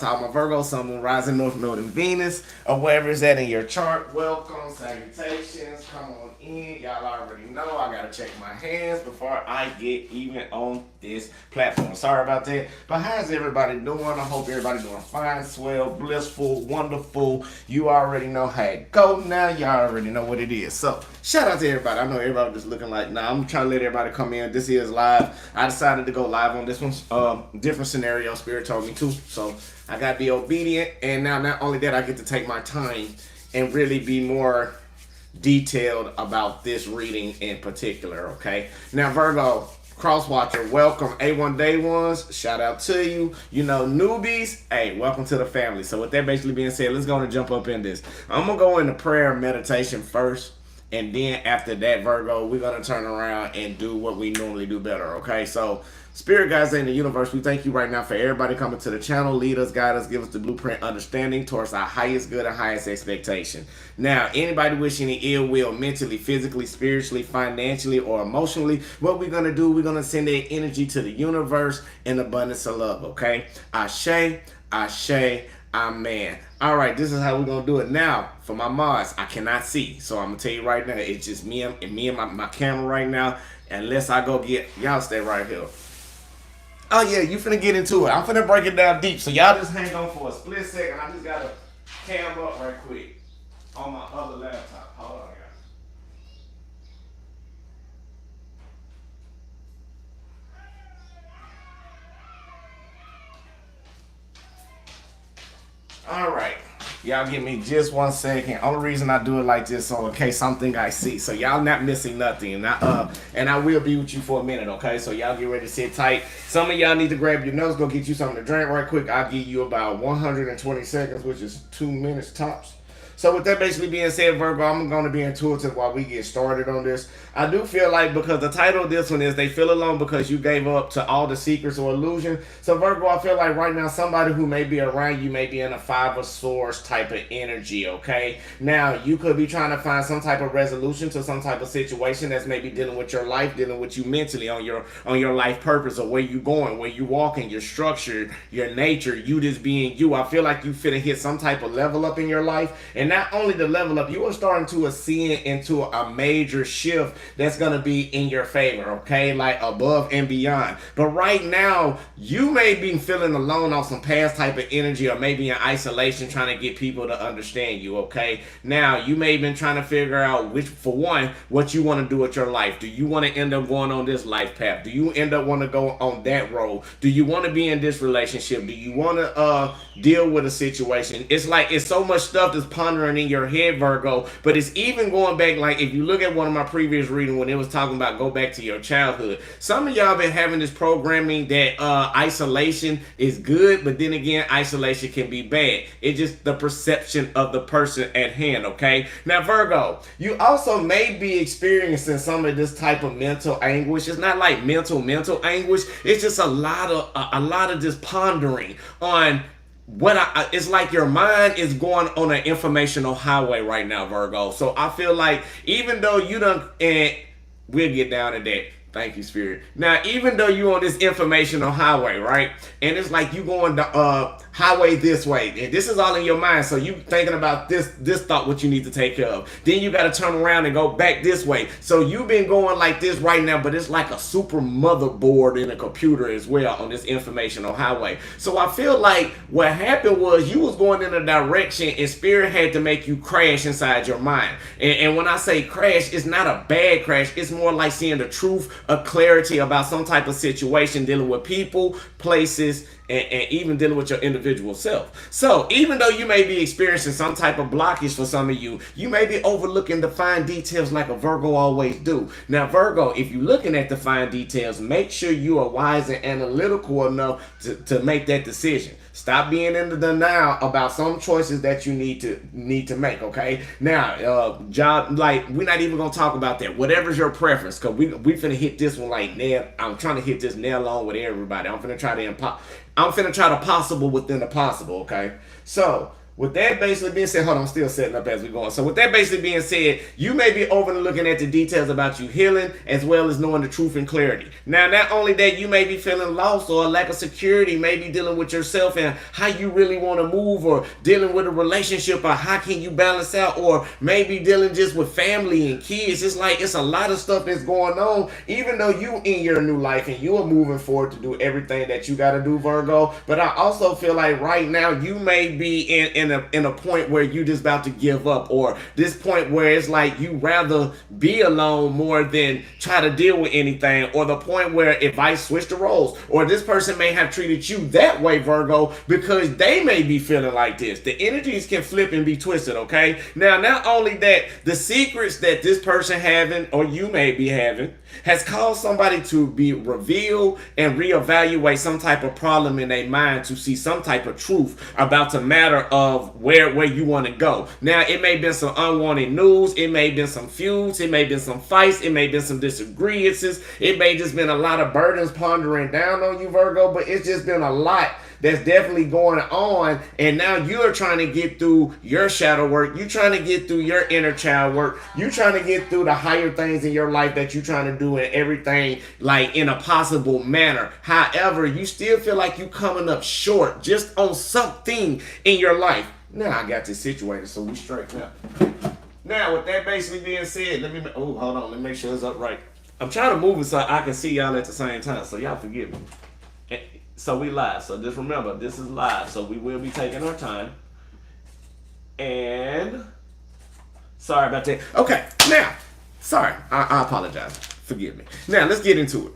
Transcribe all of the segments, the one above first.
To all my Virgo, Sun, Moon, Rising, North Node, and Venus, or wherever it's at in your chart. Welcome, salutations. Come on in. Y'all already know I gotta check my hands before I get even on this platform. Sorry about that. But how's everybody doing? I hope everybody doing fine, swell, blissful, wonderful. You already know how it go now. Y'all already know what it is. So shout out to everybody. I know everybody just looking like, nah, I'm trying to let everybody come in. This is live. I decided to go live on this one. Different scenario. Spirit told me to. So I got to be obedient, and now not only that, I get to take my time and really be more detailed about this reading in particular, okay? Now, Virgo, cross-watcher, welcome. A1 Day Ones, shout out to you. You know, newbies, hey, welcome to the family. So with that basically being said, let's go and jump up in this. I'm going to go into prayer and meditation first, and then after that, Virgo, we're going to turn around and do what we normally do better, okay? So Spirit guides in the universe, we thank you right now for everybody coming to the channel. Lead us, guide us, give us the blueprint understanding towards our highest good and highest expectation. Now, anybody wishing any ill will mentally, physically, spiritually, financially, or emotionally, what we're going to do, we're going to send that energy to the universe in abundance of love, okay? Ashe, Ashe, Amen. All right, this is how we're going to do it. Now, for my Mars, I cannot see. So I'm going to tell you right now, it's just me and my camera right now. Unless I go get, y'all stay right here. Oh yeah, you finna get into it. I'm finna break it down deep. So y'all just hang on for a split second. I just gotta cam up right quick on my other laptop. Hold on, guys. All right. Y'all give me just 1 second. Only reason I do it like this, so in case something I see. So y'all not missing nothing. And I will be with you for a minute, okay? So y'all get ready to sit tight. Some of y'all need to grab your notes, go get you something to drink right quick. I'll give you about 120 seconds, which is 2 minutes tops. So with that basically being said, Virgo, I'm going to be intuitive while we get started on this. I do feel like, because the title of this one is They Feel Alone Because You Gave Up to All the Secrets or Illusion. So Virgo, I feel like right now somebody who may be around you may be in a Five of Swords type of energy, okay? Now, you could be trying to find some type of resolution to some type of situation that's maybe dealing with your life, dealing with you mentally on your life purpose, or where you going, where you walking, your structure, your nature, you just being you. I feel like you finna hit some type of level up in your life, and not only the level up, you are starting to ascend into a major shift that's going to be in your favor, okay? Like above and beyond. But right now, you may be feeling alone on some past type of energy, or maybe in isolation trying to get people to understand you, okay? Now, you may have been trying to figure out what you want to do with your life. Do you want to end up going on this life path? Do you end up want to go on that road? Do you want to be in this relationship? Do you want to deal with a situation? It's like, it's so much stuff that's pondering in your head, Virgo, but it's even going back, like if you look at one of my previous readings when it was talking about go back to your childhood, some of y'all been having this programming that isolation is good, but then again, isolation can be bad. It's just the perception of the person at hand, okay? Now, Virgo, you also may be experiencing some of this type of mental anguish. It's not like mental anguish. It's just a lot of just pondering on it's like your mind is going on an informational highway right now, Virgo. So I feel like even though you done, and we'll get down to that. Thank you, Spirit. Now, even though you on this informational highway, right? And it's like you going the highway this way, and this is all in your mind. So you thinking about this thought, what you need to take care of. Then you got to turn around and go back this way. So you've been going like this right now, but it's like a super motherboard in a computer as well on this informational highway. So I feel like what happened was you was going in a direction, and Spirit had to make you crash inside your mind. And when I say crash, it's not a bad crash. It's more like seeing the truth, a clarity about some type of situation, dealing with people, places, and even dealing with your individual self. So even though you may be experiencing some type of blockage for some of you, you may be overlooking the fine details like a Virgo always do. Now, Virgo, if you're looking at the fine details, make sure you are wise and analytical enough to make that decision. Stop being in the denial about some choices that you need to make, okay? Now, job, like, we're not even gonna talk about that. Whatever's your preference, because we finna hit this one like nail. I'm trying to hit this nail on with everybody. I'm finna try the possible within the possible, okay? So with that basically being said, hold on, I'm still setting up as we're going. So with that basically being said, you may be overly looking at the details about you healing as well as knowing the truth and clarity. Now, not only that, you may be feeling lost or a lack of security, maybe dealing with yourself and how you really want to move, or dealing with a relationship, or how can you balance out, or maybe dealing just with family and kids. It's like it's a lot of stuff that's going on, even though you in your new life and you are moving forward to do everything that you got to do, Virgo. But I also feel like right now you may be in a point where you just about to give up, or this point where it's like you rather be alone more than try to deal with anything, or the point where if I switch the roles, or this person may have treated you that way, Virgo, because they may be feeling like this. The energies can flip and be twisted, okay? Now, not only that, the secrets that this person having, or you may be having, has caused somebody to be revealed and reevaluate some type of problem in their mind to see some type of truth about the matter of where you want to go. Now, it may have been some unwanted news, it may have been some feuds, it may have been some fights, it may have been some disagreements, it may have just been a lot of burdens pondering down on you, Virgo, but it's just been a lot that's definitely going on, and now you're trying to get through your shadow work, you're trying to get through your inner child work, you're trying to get through the higher things in your life that you're trying to do, and everything like in a possible manner. However, you still feel like you coming up short just on something in your life. Now I got this situated, so we straight now. Now, with that basically being said, hold on, let me make sure it's up right. I'm trying to move it so I can see y'all at the same time, so y'all forgive me. So we live. So just remember, this is live. So we will be taking our time. And sorry about that. Okay, now, sorry. I apologize. Forgive me. Now, let's get into it.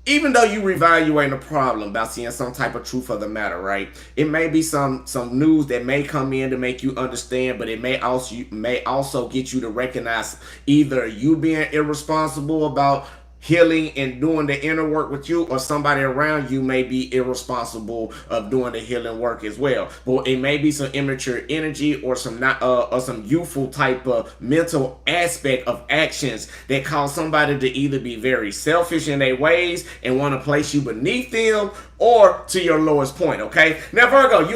Even though you reevaluating the problem about seeing some type of truth of the matter, right? It may be some news that may come in to make you understand, but it may also get you to recognize either you being irresponsible about healing and doing the inner work with you, or somebody around you may be irresponsible of doing the healing work as well. But it may be some immature energy or some youthful type of mental aspect of actions that cause somebody to either be very selfish in their ways and want to place you beneath them, or to your lowest point. Okay, now Virgo,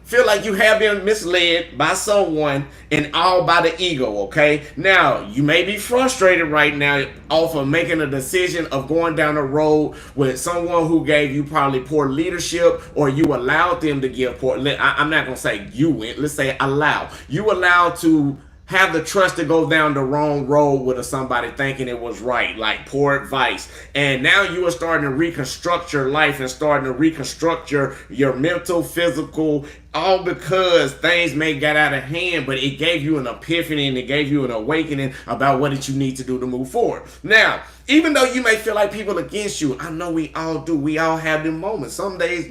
feel like you have been misled by someone, and all by the ego, okay? Now, you may be frustrated right now off of making a decision of going down a road with someone who gave you probably poor leadership, or you allowed them to give poor, I'm not going to say you went, let's say allow. You allowed to have the trust to go down the wrong road with somebody thinking it was right, like poor advice. And now you are starting to reconstruct your life and starting to reconstruct your mental, physical, all because things may get out of hand, but it gave you an epiphany and it gave you an awakening about what did you need to do to move forward. Now, even though you may feel like people against you, I know we all do. We all have them moments. Some days,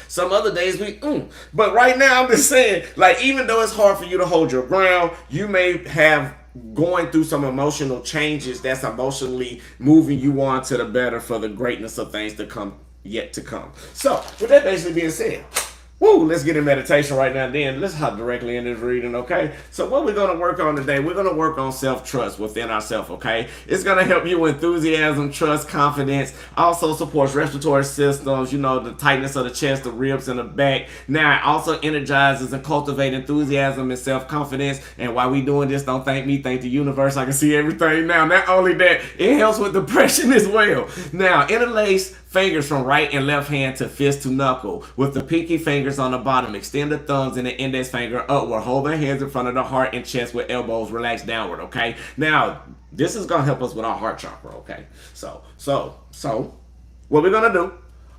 some other days But right now, I'm just saying, like, even though it's hard for you to hold your ground, you may have going through some emotional changes that's emotionally moving you on to the better for the greatness of things to come, yet to come. So, with that basically being said, let's get in meditation right now. Then let's hop directly in this reading, okay? So what we're going to work on today, we're going to work on self-trust within ourselves, okay? It's going to help you with enthusiasm, trust, confidence. Also supports respiratory systems, the tightness of the chest, the ribs, and the back. Now, it also energizes and cultivates enthusiasm and self-confidence. And while we doing this, don't thank me, thank the universe. I can see everything now. Not only that, it helps with depression as well. Now, interlace fingers from right and left hand to fist to knuckle, with the pinky fingers on the bottom. Extend the thumbs and the index finger upward. Hold the hands in front of the heart and chest with elbows relaxed downward, okay? Now, this is going to help us with our heart chakra, okay? So, what we're going to do,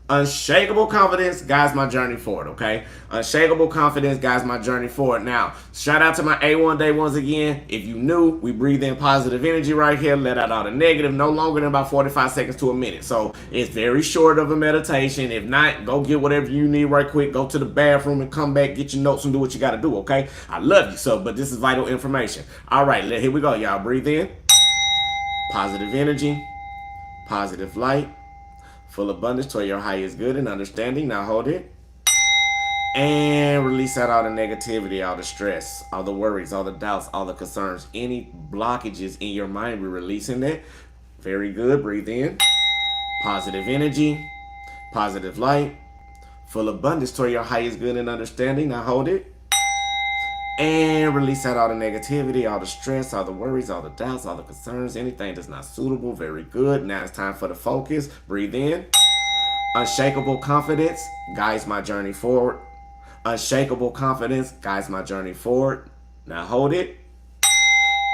unshakable confidence guides my journey forward, okay? Unshakable confidence guides my journey forward. Now, shout out to my A1 Day ones again. If you knew, we breathe in positive energy right here, let out all the negative, no longer than about 45 seconds to a minute. So, it's very short of a meditation. If not, go get whatever you need right quick. Go to the bathroom and come back, get your notes and do what you got to do, okay? I love you, but this is vital information. All right, here we go, y'all. Breathe in. Positive energy. Positive light. Full abundance toward your highest good and understanding. Now hold it. And release out all the negativity, all the stress, all the worries, all the doubts, all the concerns, any blockages in your mind. We're releasing that. Very good. Breathe in. Positive energy. Positive light. full abundance toward your highest good and understanding. Now hold it. And release out all the negativity, all the stress, all the worries, all the doubts, all the concerns, anything that's not suitable. Very good. Now it's time for the focus. Breathe in. Unshakable confidence guides my journey forward. Unshakable confidence guides my journey forward. Now hold it.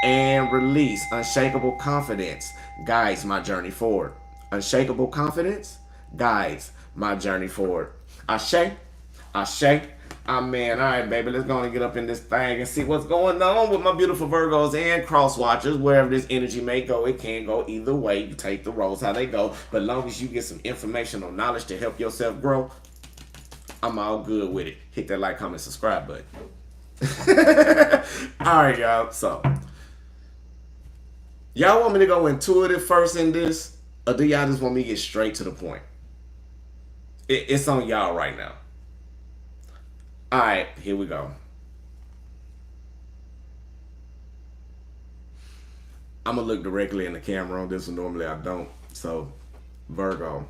And release. Unshakable confidence guides my journey forward. Unshakable confidence guides my journey forward. Ashe. Ashe. Amen. All right, baby, let's go and get up in this thing and see what's going on with my beautiful Virgos and cross watchers. Wherever this energy may go, it can go either way. You take the roles how they go. But as long as you get some information or knowledge to help yourself grow, I'm all good with it. Hit that like, comment, subscribe button. All right, y'all. So, y'all want me to go intuitive first in this? Or do y'all just want me to get straight to the point? It's on y'all right now. All right, here we go. I'm going to look directly in the camera on this one. Normally I don't. So, Virgo,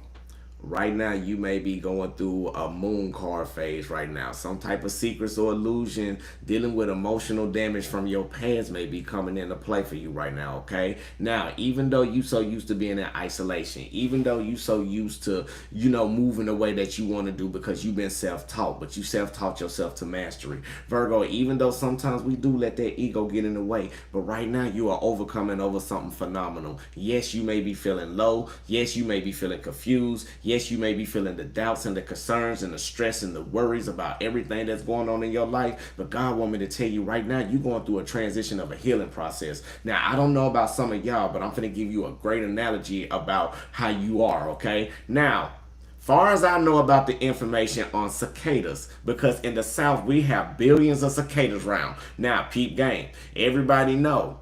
right now you may be going through a moon card phase right now. Some type of secrets or illusion dealing with emotional damage from your past may be coming into play for you right now, okay? Now, even though you so used to being in isolation, even though you so used to, moving the way that you want to do because you've been self-taught, but you self-taught yourself to mastery. Virgo, even though sometimes we do let that ego get in the way, but right now you are overcoming over something phenomenal. Yes, you may be feeling low. Yes, you may be feeling confused. Yes, you may be feeling the doubts and the concerns and the stress and the worries about everything that's going on in your life. But God wants me to tell you right now, you're going through a transition of a healing process. Now, I don't know about some of y'all, but I'm going to give you a great analogy about how you are, okay? Now, far as I know about the information on cicadas, because in the South, we have billions of cicadas around. Now, peep game. Everybody know,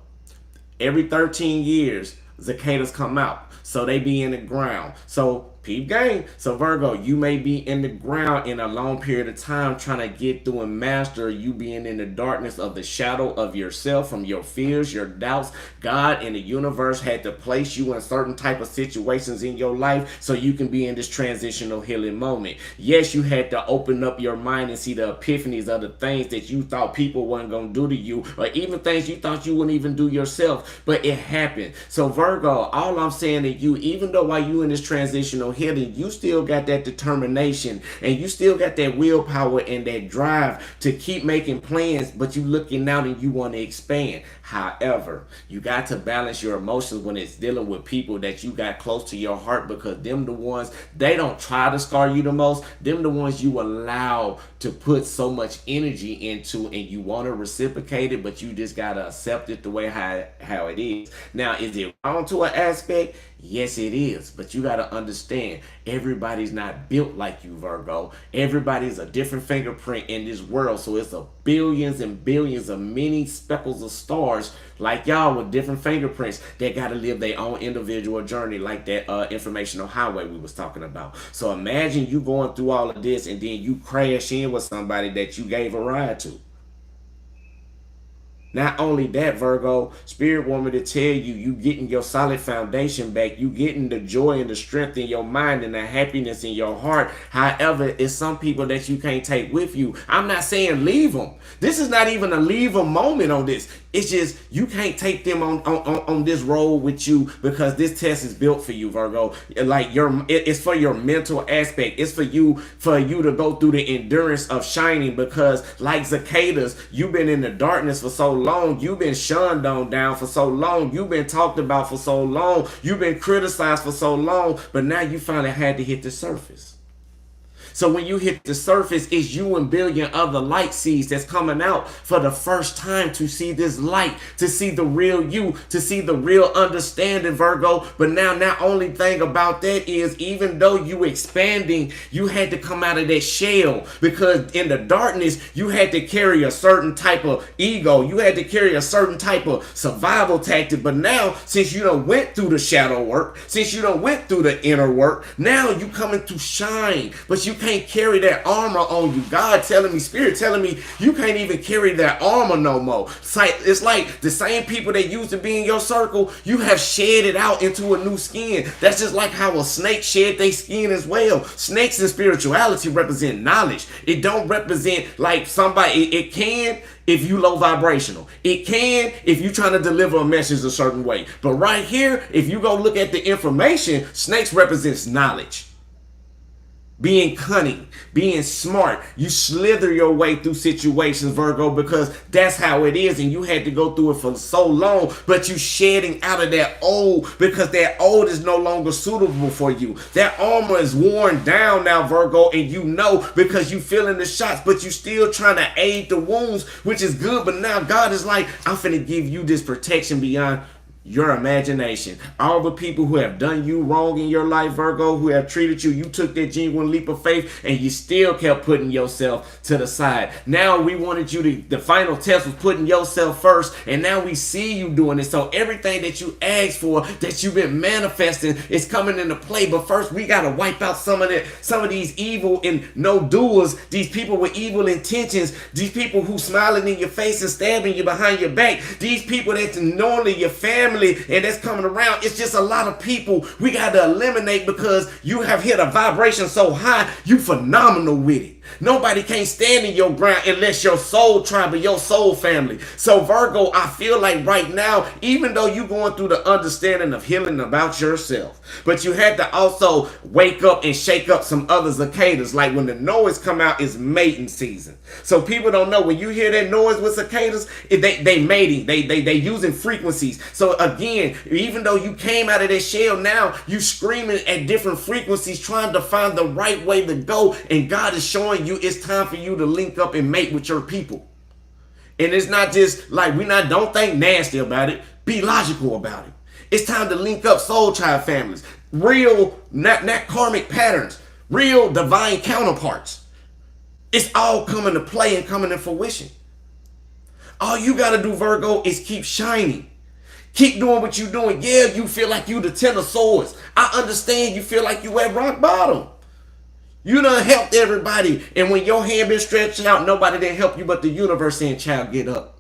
every 13 years, cicadas come out. So they be in the ground. So peep game. So Virgo, you may be in the ground in a long period of time trying to get through and master you being in the darkness of the shadow of yourself from your fears, your doubts. God and the universe had to place you in certain type of situations in your life so you can be in this transitional healing moment. Yes, you had to open up your mind and see the epiphanies of the things that you thought people weren't going to do to you, or even things you thought you wouldn't even do yourself, but it happened. So Virgo, all I'm saying to you, even though while you in this transitional healing, you still got that determination and you still got that willpower and that drive to keep making plans, but you looking out and you want to expand. However, you got to balance your emotions when it's dealing with people that you got close to your heart, because them the ones, they don't try to scar you the most. Them the ones you allow to put so much energy into, and you want to reciprocate it, but you just got to accept it the way how it is. Now, is it wrong to an aspect? Yes, it is. But you got to understand, everybody's not built like you, Virgo. Everybody's a different fingerprint in this world. So it's a billions and billions of many speckles of stars like y'all with different fingerprints that got to live their own individual journey, like that informational highway we was talking about. So imagine you going through all of this and then you crash in with somebody that you gave a ride to. Not only that, Virgo, Spirit want me to tell you, you getting your solid foundation back. You getting the joy and the strength in your mind and the happiness in your heart. However, it's some people that you can't take with you. I'm not saying leave them. This is not even a leave them moment on this. It's just you can't take them on this road with you, because this test is built for you, Virgo. Like it's for your mental aspect. It's for you to go through the endurance of shining, because like cicadas, you've been in the darkness for so long. You've been shunned on down for so long. You've been talked about for so long. You've been criticized for so long. But now you finally had to hit the surface. So when you hit the surface, it's you and billion other light seeds that's coming out for the first time to see this light, to see the real you, to see the real understanding, Virgo. But now, not only thing about that is, even though you expanding, you had to come out of that shell, because in the darkness, you had to carry a certain type of ego. You had to carry a certain type of survival tactic. But now, since you done went through the shadow work, since you done went through the inner work, now you coming to shine. But you can't can't carry that armor on you. God telling me, Spirit telling me, you can't even carry that armor no more. It's like the same people that used to be in your circle, you have shed it out into a new skin. That's just like how a snake shed their skin as well. Snakes in spirituality represent knowledge. It don't represent like somebody, it can if you low vibrational. It can if you trying to deliver a message a certain way. But right here, if you go look at the information, snakes represents knowledge. Being cunning, being smart. You slither your way through situations, Virgo, because that's how it is. And you had to go through it for so long, but you shedding out of that old because that old is no longer suitable for you. That armor is worn down now, Virgo, and you know because you feeling the shots, but you still trying to aid the wounds, which is good. But now God is like, I'm finna give you this protection beyond your imagination. All the people who have done you wrong in your life, Virgo, who have treated you, you took that genuine leap of faith and you still kept putting yourself to the side. Now we wanted you to, the final test was putting yourself first, and now we see you doing it. So everything that you asked for, that you've been manifesting, is coming into play. But first we got to wipe out some of these evil and no doers, these people with evil intentions, these people who smiling in your face and stabbing you behind your back, these people that's normally your family and that's coming around. It's just a lot of people we got to eliminate because you have hit a vibration so high, you phenomenal with it. Nobody can't stand in your ground unless your soul tribe or your soul family. So Virgo, I feel like right now, even though you're going through the understanding of healing about yourself, but you had to also wake up and shake up some other cicadas. Like when the noise come out, it's mating season. So people don't know, when you hear that noise with cicadas, they mating, they using frequencies. So again, even though you came out of that shell, now you screaming at different frequencies, trying to find the right way to go. And God is showing you it's time for you to link up and mate with your people. And it's not just like don't think nasty about it. Be logical about it. It's time to link up soul child families, real, not karmic patterns, real divine counterparts. It's all coming to play and coming to fruition. All you got to do, Virgo, is keep shining. Keep doing what you're doing. Yeah, you feel like you the 10 of swords. I understand you feel like you at rock bottom. You done helped everybody. And when your hand been stretched out, nobody didn't help you but the universe saying, child, get up.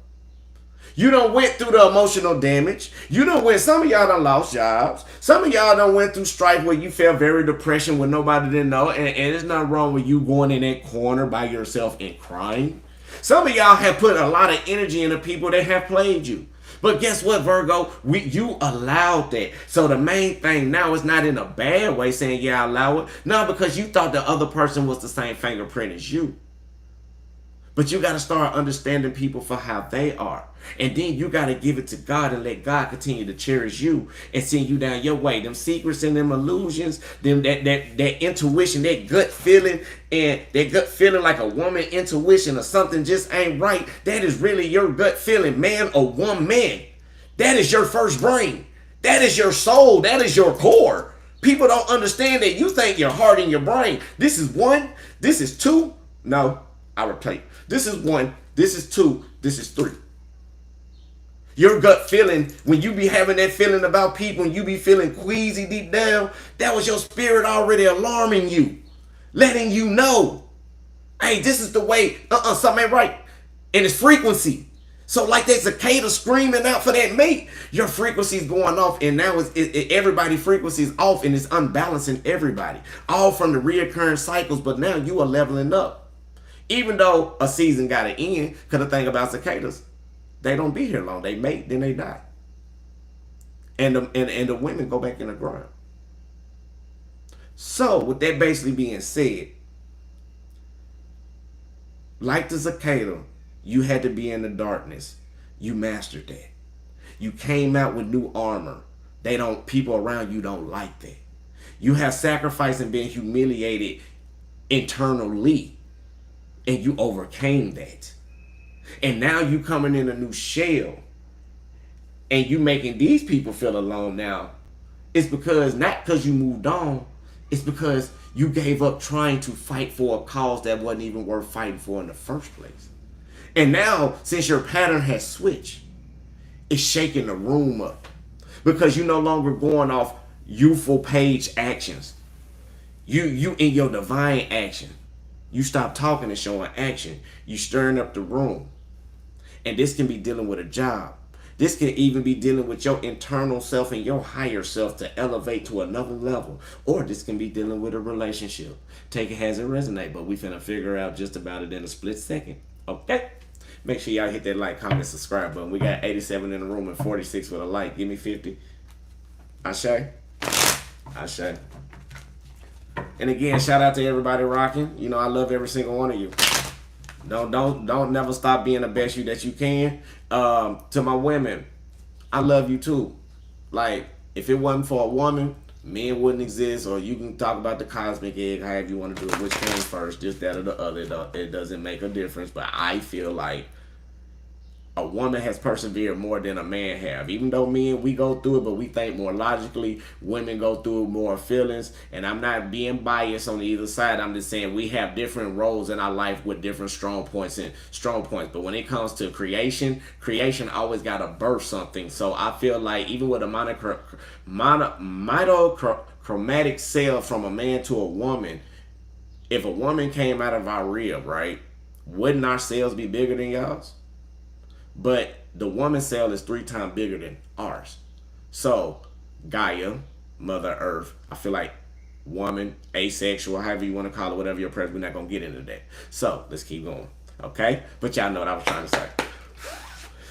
You done went through the emotional damage. You done went, some of y'all done lost jobs. Some of y'all done went through strife where you felt very depression when nobody didn't know. And there's nothing wrong with you going in that corner by yourself and crying. Some of y'all have put a lot of energy into people that have played you. But guess what, Virgo? You allowed that. So the main thing now is not in a bad way saying, yeah, I allow it. No, because you thought the other person was the same fingerprint as you. But you got to start understanding people for how they are. And then you got to give it to God and let God continue to cherish you and send you down your way. Them secrets and them illusions, them that intuition, that gut feeling, and that gut feeling like a woman intuition or something just ain't right. That is really your gut feeling, man or woman. That is your first brain. That is your soul. That is your core. People don't understand that. You think your heart and your brain. This is one. This is two. No, I replay. This is one. This is two. This is three. Your gut feeling, when you be having that feeling about people and you be feeling queasy deep down, that was your spirit already alarming you, letting you know, hey, this is the way, something ain't right. And it's frequency. So like that cicada screaming out for that mate, your frequency's going off, and now everybody's frequency is off, and it's unbalancing everybody. All from the reoccurring cycles, but now you are leveling up. Even though a season got to end, because the thing about cicadas, they don't be here long. They mate, then they die. And the women go back in the ground. So, with that basically being said, like the cicada, you had to be in the darkness. You mastered that. You came out with new armor. People around you don't like that. You have sacrificed and been humiliated internally, and you overcame that. And now you coming in a new shell, and you making these people feel alone now. It's because, not because you moved on, it's because you gave up trying to fight for a cause that wasn't even worth fighting for in the first place. And now, since your pattern has switched, it's shaking the room up, because you're no longer going off youthful page actions. You in your divine action. You stop talking and showing action. You stirring up the room. And this can be dealing with a job. This can even be dealing with your internal self and your higher self to elevate to another level. Or this can be dealing with a relationship. Take it as it resonate, but we finna figure out just about it in a split second. Okay? Make sure y'all hit that like, comment, subscribe button. We got 87 in the room and 46 with a like. Give me 50. Ashe. Ashe. And again, shout out to everybody rocking. You know, I love every single one of you. Don't never stop being the best you that you can. To my women, I love you too. Like, if it wasn't for a woman, men wouldn't exist. Or you can talk about the cosmic egg, however you want to do it, which came first, just that or the other. It doesn't make a difference. But I feel like a woman has persevered more than a man have. Even though men, we go through it, but we think more logically. Women go through more feelings. And I'm not being biased on either side. I'm just saying we have different roles in our life with different strong points and strong points. But when it comes to creation always got to birth something. So I feel like even with a mitochromatic cell from a man to a woman, if a woman came out of our rib, right, wouldn't our cells be bigger than y'all's? But the woman's cell is 3 times bigger than ours. So, Gaia, Mother Earth, I feel like woman, asexual, however you want to call it, whatever your preference, we're not going to get into that. So, let's keep going. Okay? But y'all know what I was trying to say.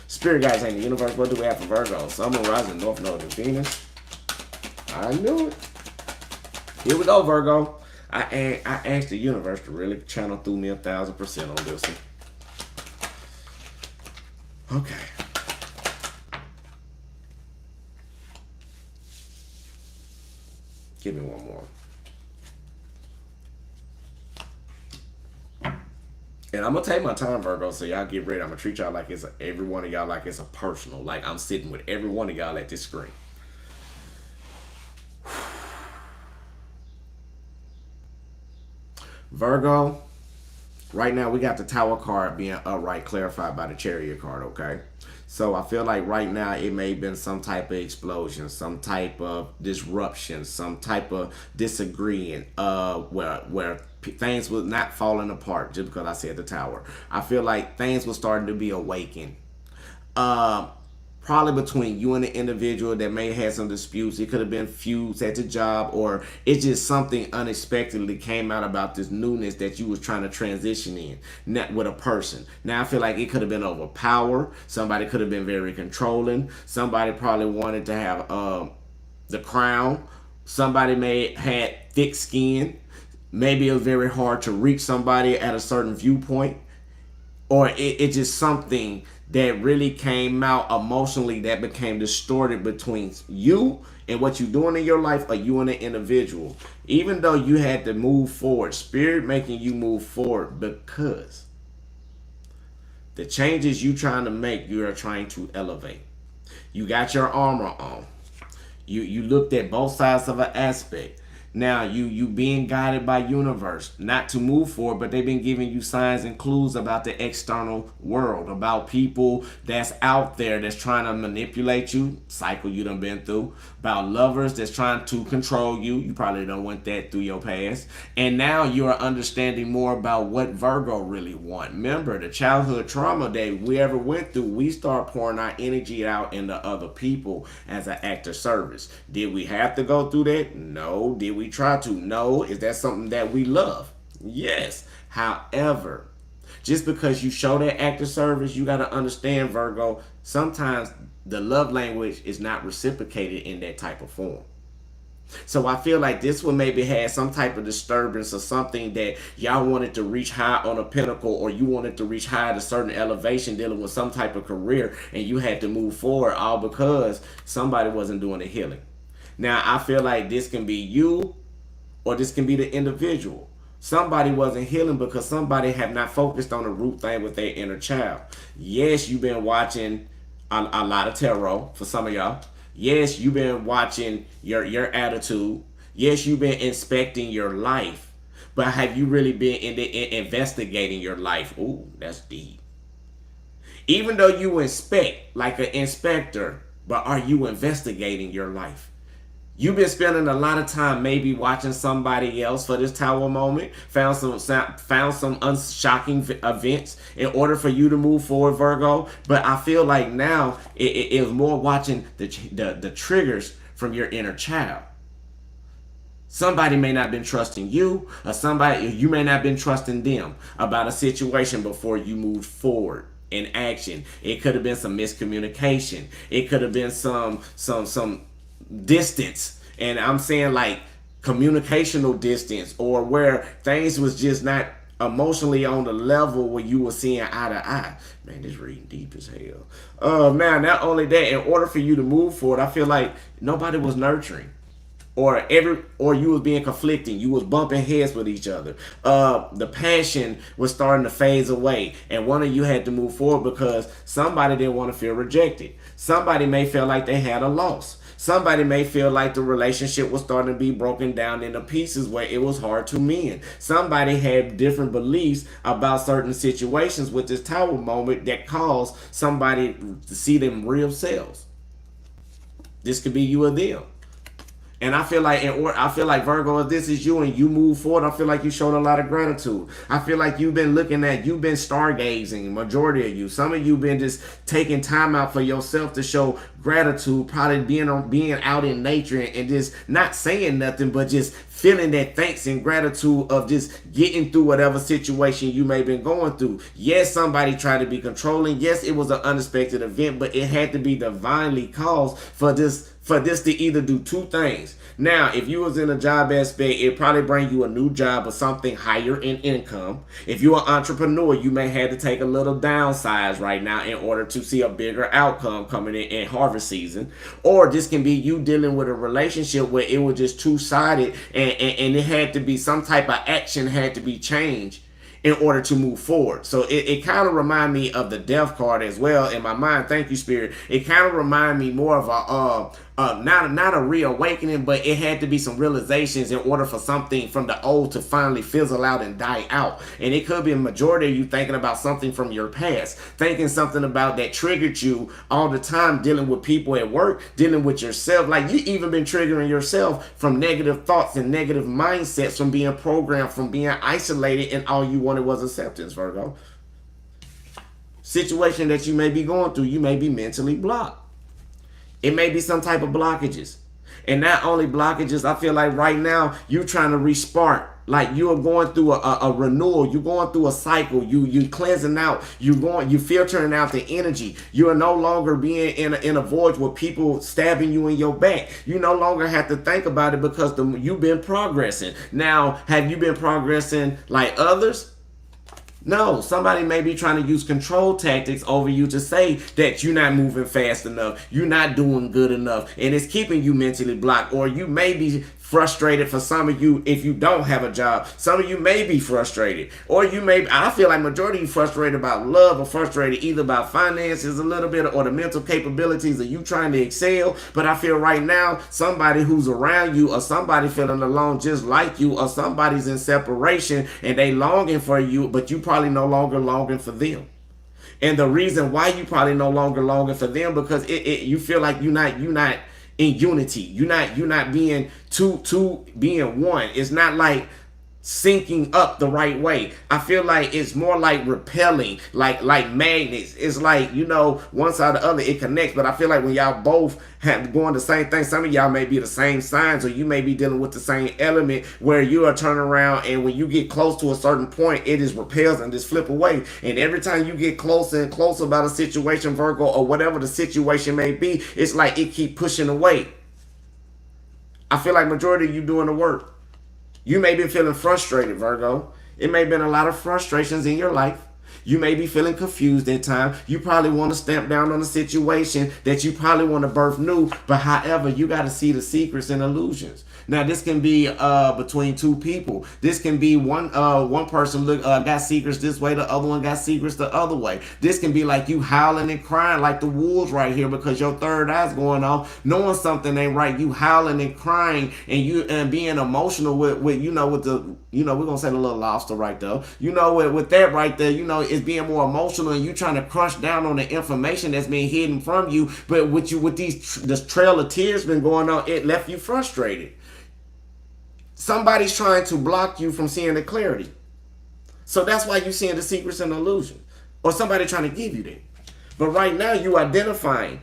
Spirit guys in the universe, what do we have for Virgo? Sun, Moon, rising, North Node, and Venus. I knew it. Here we go, Virgo. I asked the universe to really channel through me 1,000% on this one. Okay. Give me one more. And I'm going to take my time, Virgo, so y'all get ready. I'm going to treat y'all like it's every one of y'all like it's a personal. Like I'm sitting with every one of y'all at this screen. Virgo. Right now, we got the Tower card being upright, clarified by the Chariot card, okay? So I feel like right now it may have been some type of explosion, some type of disruption, some type of disagreeing, where things was not falling apart just because I said the Tower. I feel like things were starting to be awakened. Probably between you and the individual that may have had some disputes. It could have been feuds at the job, or it's just something unexpectedly came out about this newness that you was trying to transition in, not with a person. Now I feel like it could have been over power. Somebody could have been very controlling. Somebody probably wanted to have the crown. Somebody may had thick skin. Maybe it was very hard to reach somebody at a certain viewpoint, or it's just something that really came out emotionally that became distorted between you and what you're doing in your life, or you and the individual. Even though you had to move forward, spirit making you move forward, because the changes you trying to make, you are trying to elevate. You got your armor on. You looked at both sides of an aspect. Now you being guided by universe not to move forward, but they've been giving you signs and clues about the external world, about people that's out there that's trying to manipulate you, cycle you done been through, about lovers that's trying to control you. You probably done went that through your past, and now you are understanding more about what Virgo really want. Remember the childhood trauma that we ever went through. We start pouring our energy out into other people as an act of service. Did we have to go through that? No. Did we try to? No. Is that something that we love? Yes. However, just because you show that act of service, you got to understand, Virgo, sometimes the love language is not reciprocated in that type of form. So I feel like this one maybe had some type of disturbance or something that y'all wanted to reach high on a pinnacle, or you wanted to reach high at a certain elevation dealing with some type of career, and you had to move forward all because somebody wasn't doing the healing. Now, I feel like this can be you, or this can be the individual. Somebody wasn't healing because somebody have not focused on the root thing with their inner child. Yes, you've been watching a lot of tarot for some of y'all. Yes, you've been watching your attitude. Yes, you've been inspecting your life. But have you really been investigating your life? Ooh, that's deep. Even though you inspect like an inspector, but are you investigating your life? You've been spending a lot of time maybe watching somebody else for this Tower moment. Found some shocking events in order for you to move forward, Virgo. But I feel like now it is more watching the triggers from your inner child. Somebody may not have been trusting you, or somebody you may not have been trusting them about a situation before you moved forward in action. It could have been some miscommunication. It could have been some distance, and I'm saying like communicational distance, or where things was just not emotionally on the level where you were seeing eye to eye. Man, this reading deep as hell. Now, not only that, in order for you to move forward, I feel like nobody was nurturing, or you was being conflicting. You was bumping heads with each other. The passion was starting to phase away, and one of you had to move forward because somebody didn't want to feel rejected. Somebody may feel like they had a loss. Somebody may feel like the relationship was starting to be broken down into pieces where it was hard to mend. Somebody had different beliefs about certain situations with this Tower moment that caused somebody to see them real selves. This could be you or them. And I feel like Virgo, if this is you and you move forward, I feel like you showed a lot of gratitude. I feel like you've been stargazing, majority of you. Some of you been just taking time out for yourself to show gratitude, probably being out in nature and just not saying nothing, but just feeling that thanks and gratitude of just getting through whatever situation you may have been going through. Yes, somebody tried to be controlling. Yes, it was an unexpected event, but it had to be divinely caused for this to either do two things. Now, if you was in a job aspect, it probably bring you a new job or something higher in income. If you're an entrepreneur, you may have to take a little downsize right now in order to see a bigger outcome coming in harvest season. Or this can be you dealing with a relationship where it was just two-sided and it had to be some type of action had to be changed in order to move forward. So it kind of remind me of the death card as well in my mind. Thank you, Spirit. It kind of remind me more of not a reawakening, but it had to be some realizations in order for something from the old to finally fizzle out and die out. And it could be a majority of you thinking about something from your past, thinking something about that triggered you all the time, dealing with people at work, dealing with yourself. Like you even been triggering yourself from negative thoughts and negative mindsets, from being programmed, from being isolated, and all you wanted was acceptance, Virgo. Situation that you may be going through, you may be mentally blocked. It may be some type of blockages. And not only blockages, I feel like right now you're trying to respark. Like you are going through a renewal. You're going through a cycle. You cleansing out. You filtering out the energy. You are no longer being in a void with people stabbing you in your back. You no longer have to think about it because you've been progressing. Now, have you been progressing like others? No, somebody may be trying to use control tactics over you to say that you're not moving fast enough, you're not doing good enough, and it's keeping you mentally blocked. Or you may be frustrated. For some of you, if you don't have a job, some of you may be frustrated. Or I feel like majority of you frustrated about love, or frustrated either about finances a little bit, or the mental capabilities of you trying to excel. But I feel right now, somebody who's around you, or somebody feeling alone just like you, or somebody's in separation and they longing for you, but you probably no longer longing for them. And the reason why you probably no longer longing for them, because you feel like you're not in unity. You're not being being one. It's not like syncing up the right way. I feel like it's more like repelling, like magnets. It's like, one side or the other, it connects. But I feel like when y'all both have going the same thing, some of y'all may be the same signs, or you may be dealing with the same element where you are turning around, and when you get close to a certain point, it is repels and just flip away. And every time you get closer and closer about a situation, Virgo, or whatever the situation may be, it's like it keep pushing away. I feel like majority of you doing the work. You may be feeling frustrated, Virgo. It may have been a lot of frustrations in your life. You may be feeling confused at times. You probably want to stamp down on a situation that you probably want to birth new. But however, you got to see the secrets and illusions. Now, this can be between two people. This can be one person got secrets this way, the other one got secrets the other way. This can be like you howling and crying like the wolves right here because your third eye's going off, knowing something ain't right. You howling and crying and being emotional with we're gonna say the little lobster right there. With that right there, is being more emotional, and you trying to crush down on the information that's being hidden from you. But with this trail of tears been going on, it left you frustrated. Somebody's trying to block you from seeing the clarity. So that's why you're seeing the secrets and illusions. Or somebody trying to give you that. But right now, you identifying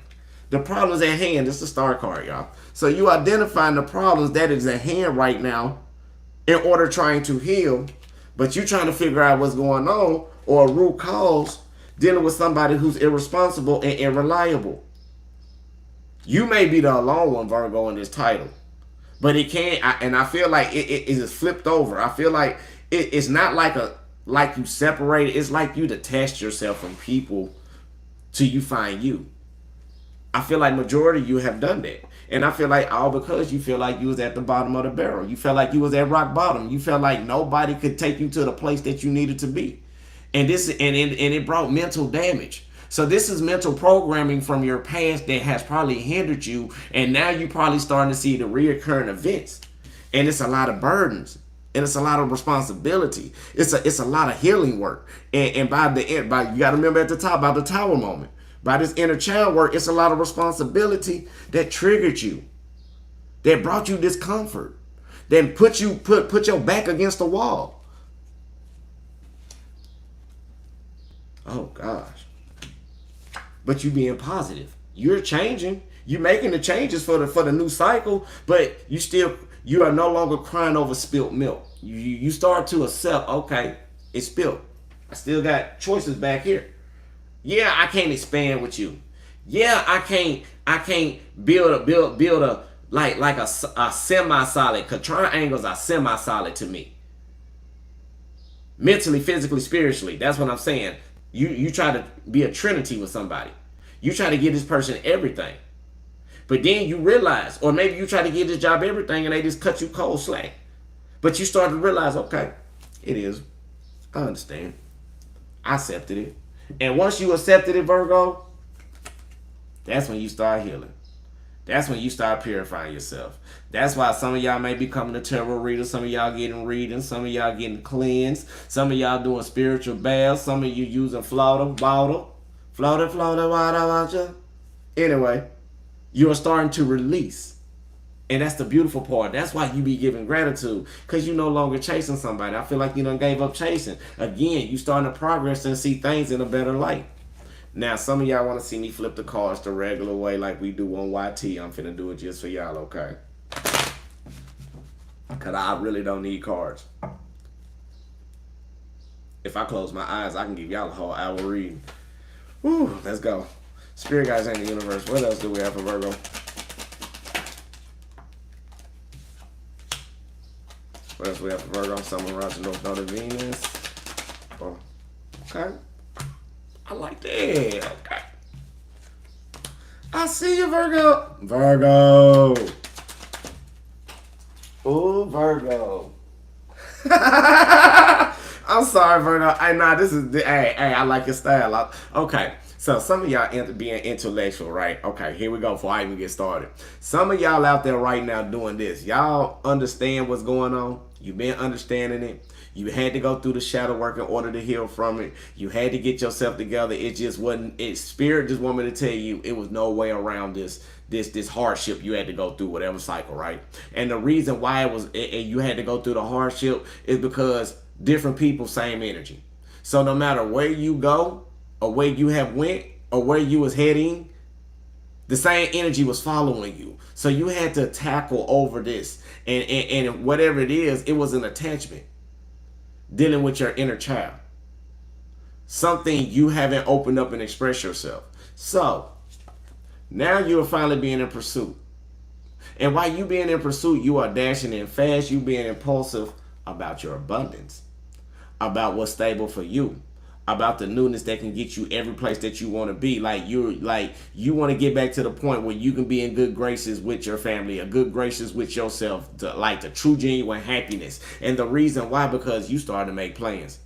the problems at hand. This is the star card, y'all. So you identifying the problems that is at hand right now in order trying to heal. But you trying to figure out what's going on or a root cause dealing with somebody who's irresponsible and unreliable. You may be the alone one, Virgo, in this title. But it can't, and I feel like it is flipped over. I feel like it's not like you separated. It's like you detach yourself from people till you find you. I feel like majority of you have done that. And I feel like all because you feel like you was at the bottom of the barrel. You felt like you was at rock bottom. You felt like nobody could take you to the place that you needed to be. And it brought mental damage. So this is mental programming from your past that has probably hindered you, and now you probably starting to see the reoccurring events. And it's a lot of burdens, and it's a lot of responsibility. It's a lot of healing work. And by the end, you got to remember at the top about the tower moment. By this inner child work, it's a lot of responsibility that triggered you, that brought you discomfort, that put your back against the wall. Oh gosh. But you being positive. You're changing. You're making the changes for the new cycle, but you are no longer crying over spilt milk. You start to accept, okay, it's spilled. I still got choices back here. Yeah, I can't expand with you. Yeah, I can't build a like a semi-solid, because triangles are semi-solid to me. Mentally, physically, spiritually. That's what I'm saying. You try to be a trinity with somebody. You try to give this person everything. But then you realize, or maybe you try to give this job everything and they just cut you cold slack. But you start to realize, okay, it is. I understand. I accepted it. And once you accepted it, Virgo, that's when you start healing. That's when you start purifying yourself. That's why some of y'all may be coming to tarot readers. Some of y'all getting readings. Some of y'all getting cleansed. Some of y'all doing spiritual baths. Some of you using floater, water. Anyway, you are starting to release. And that's the beautiful part. That's why you be giving gratitude. Because you no longer chasing somebody. I feel like you done gave up chasing. Again, you starting to progress and see things in a better light. Now, some of y'all want to see me flip the cards the regular way like we do on YT. I'm finna do it just for y'all, okay? Because I really don't need cards. If I close my eyes, I can give y'all a whole hour reading. Whew, let's go. Spirit guys in the universe. What else do we have for Virgo? What else do we have for Virgo? Summer, Roger, North Node of Venus. Oh, okay. I like that. Okay. I see you, Virgo. Virgo. Ooh, Virgo. I'm sorry, Virgo. I like your style. Okay. So some of y'all being intellectual, right? Okay, here we go before I even get started. Some of y'all out there right now doing this. Y'all understand what's going on. You've been understanding it. You had to go through the shadow work in order to heal from it. You had to get yourself together. It just wasn't, Spirit just wanted me to tell you, it was no way around this hardship you had to go through, whatever cycle, right? And the reason why you had to go through the hardship is because different people, same energy. So no matter where you go or where you have went or where you was heading, the same energy was following you. So you had to tackle over this. And whatever it is, it was an attachment. Dealing with your inner child. Something you haven't opened up and expressed yourself. So, now you are finally being in pursuit. And while you being in pursuit, you are dashing in fast. You being impulsive about your abundance. About what's stable for you. About the newness that can get you every place that you want to be. You want to get back to the point where you can be in good graces with your family, or good graces with yourself, like the true genuine happiness. And the reason why, because you started to make plans.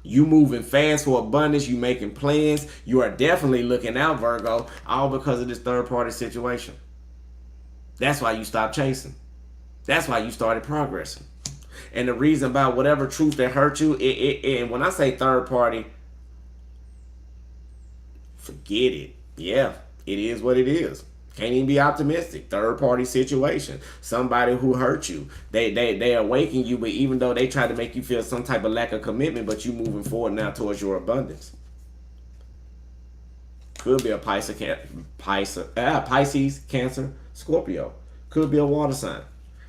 You moving fast for abundance, you making plans. You are definitely looking out, Virgo, all because of this third party situation. That's why you stopped chasing. That's why you started progressing. And the reason about whatever truth that hurt you, and when I say third party, Forget it. Yeah, it is what it is. Can't even be optimistic. Third party situation. Somebody who hurt you. They awaken you, but even though they try to make you feel some type of lack of commitment, but you moving forward now towards your abundance. Could be a Pisces, Cancer, Scorpio. Could be a water sign.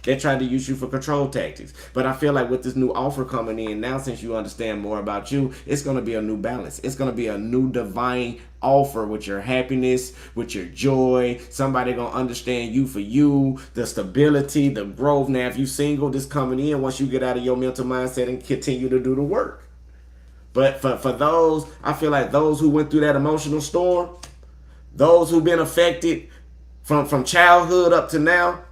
They're trying to use you for control tactics. But I feel like with this new offer coming in now, since you understand more about you, it's going to be a new balance. It's going to be a new divine offer with your happiness, with your joy. Somebody going to understand you for you, the stability, the growth. Now, if you single, this coming in once you get out of your mental mindset and continue to do the work. But for those, I feel like those who went through that emotional storm, those who've been affected from childhood up to now,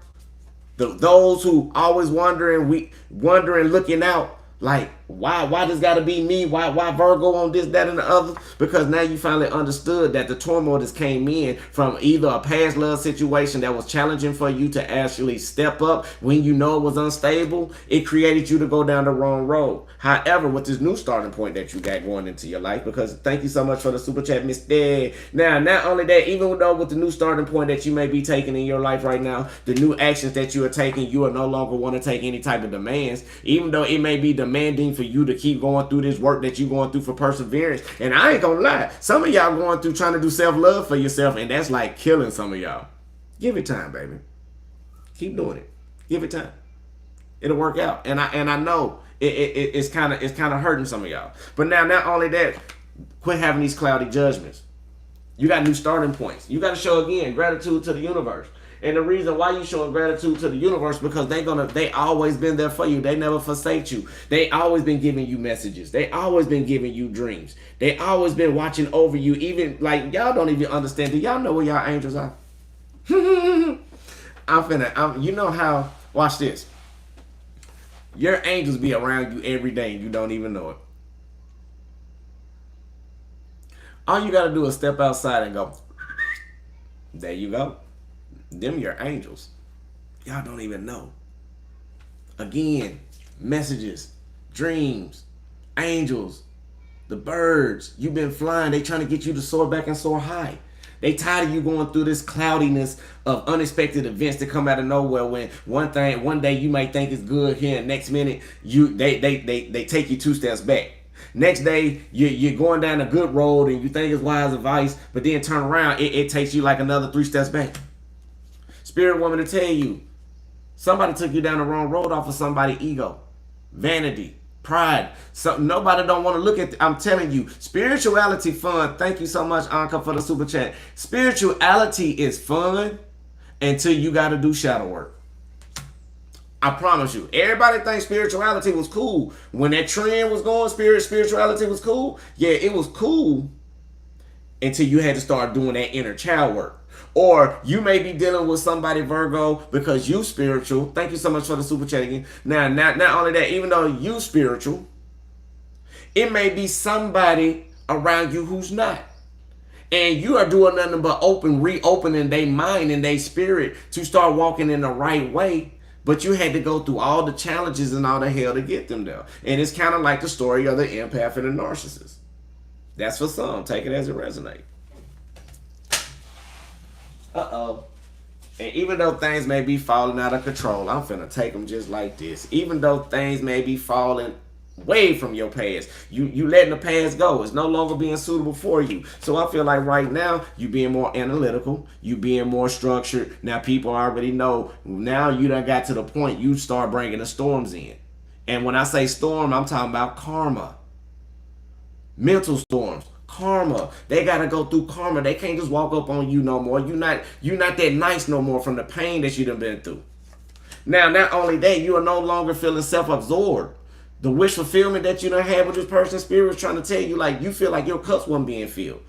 those who always wondering, looking out, like, why this gotta be me? Why Virgo on this, that, and the other? Because now you finally understood that the turmoil that came in from either a past love situation that was challenging for you to actually step up when you know it was unstable, it created you to go down the wrong road. However, with this new starting point that you got going into your life, because thank you so much for the super chat, Miss Dad. Now, not only that, even though with the new starting point that you may be taking in your life right now, the new actions that you are taking, you are no longer want to take any type of demands, even though it may be demanding for you to keep going through this work that you're going through for perseverance. And I ain't gonna lie, some of y'all going through trying to do self-love for yourself, and that's like killing some of y'all. Give it time, baby. Keep doing it. Give it time. It'll work out. And I know it's kind of hurting some of y'all. But now, not only that, quit having these cloudy judgments. You got new starting points. You got to show again gratitude to the universe. And the reason why you showing gratitude to the universe, because they always been there for you. They never forsake you. They always been giving you messages. They always been giving you dreams. They always been watching over you. Even like y'all don't even understand. Do y'all know where y'all angels are? You know how, watch this. Your angels be around you every day and you don't even know it. All you gotta do is step outside and go, there you go. Them your angels. Y'all don't even know. Again, messages, dreams, angels, the birds. You've been flying. They trying to get you to soar back and soar high. They tired of you going through this cloudiness of unexpected events that come out of nowhere. When one day you might think is good here, and next minute they take you 2 steps back. Next day you're going down a good road and you think it's wise advice, but then turn around, it takes you like another 3 steps back. Spirit woman to tell you, somebody took you down the wrong road off of somebody's ego, vanity, pride. So nobody don't want to look at. I'm telling you, spirituality fun. Thank you so much, Anka, for the super chat. Spirituality is fun until you got to do shadow work. I promise you. Everybody thinks spirituality was cool when that trend was going. Spirituality was cool. Yeah, it was cool until you had to start doing that inner child work. Or you may be dealing with somebody, Virgo, because you spiritual. Thank you so much for the super chat again. Now, not only that, even though you spiritual, it may be somebody around you who's not. And you are doing nothing but reopening their mind and their spirit to start walking in the right way. But you had to go through all the challenges and all the hell to get them there. And it's kind of like the story of the empath and the narcissist. That's for some. Take it as it resonates. Uh-oh. And even though things may be falling out of control, I'm finna take them just like this. Even though things may be falling way from your past, you letting the past go. It's no longer being suitable for you. So I feel like right now, you being more analytical, you being more structured. Now people already know. Now you done got to the point you start bringing the storms in. And when I say storm, I'm talking about karma. Mental storms. Karma. They gotta go through karma. They can't just walk up on you no more. You're not that nice no more from the pain that you done been through. Now, not only that, you are no longer feeling self-absorbed. The wish fulfillment that you done had with this person, spirit was trying to tell you, like, you feel like your cups wasn't being filled.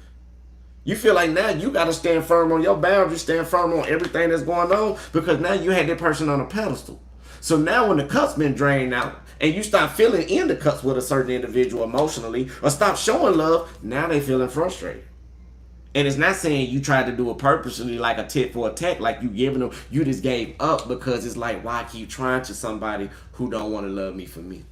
You feel like now you gotta stand firm on your boundaries, stand firm on everything that's going on, because now you had that person on a pedestal. So now when the cup's been drained out and you stop filling in the cups with a certain individual emotionally or stop showing love, now they feeling frustrated. And it's not saying you tried to do it purposely like a tit for a tat, like you giving them, you just gave up, because it's like, why keep trying to somebody who don't want to love me for me?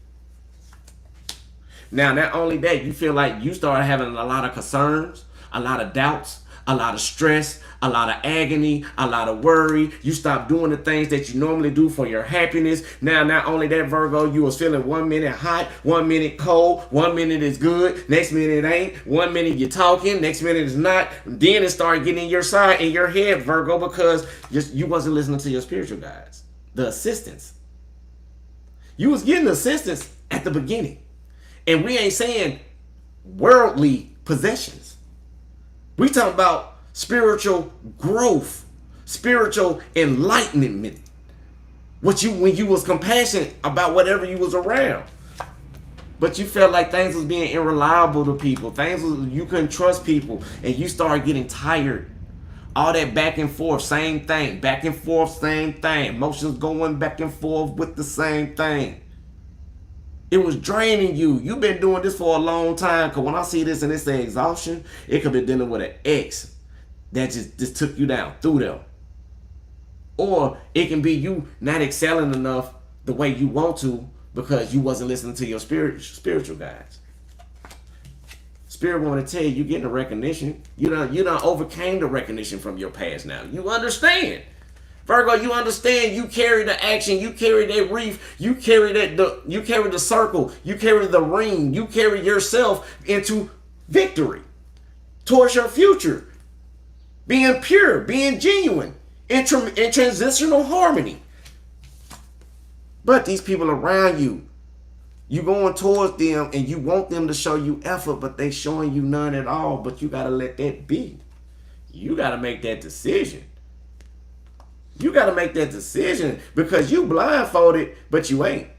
Now, not only that, you feel like you start having a lot of concerns a lot of doubts, a lot of stress, a lot of agony, a lot of worry. You stop doing the things that you normally do for your happiness. Now, not only that, Virgo, you was feeling 1 minute hot, 1 minute cold, 1 minute is good, next minute it ain't. 1 minute you're talking, next minute it's not. Then it started getting in your side, in your head, Virgo, because you wasn't listening to your spiritual guides, the assistants. You was getting assistance at the beginning. And we ain't saying worldly possessions. We talking about spiritual growth, spiritual enlightenment. When you was compassionate about whatever you was around. But you felt like things was being unreliable to people. You couldn't trust people. And you started getting tired. All that back and forth, same thing. Back and forth, same thing. Emotions going back and forth with the same thing. It was draining you. You've been doing this for a long time. Because when I see this and it say exhaustion, it could be dealing with an ex that just took you down, through them. Or it can be you not excelling enough the way you want to because you wasn't listening to your spiritual guides. Spirit want to tell you, you're getting a recognition. You done overcame the recognition from your past now. You understand. Virgo, you understand. You carry the action. You carry that wreath. You carry you carry the circle. You carry the ring. You carry yourself into victory towards your future. Being pure, being genuine, in transitional harmony. But these people around you, you going towards them and you want them to show you effort, but they showing you none at all. But you got to let that be. You got to make that decision. You got to make that decision because you blindfolded, but you ain't.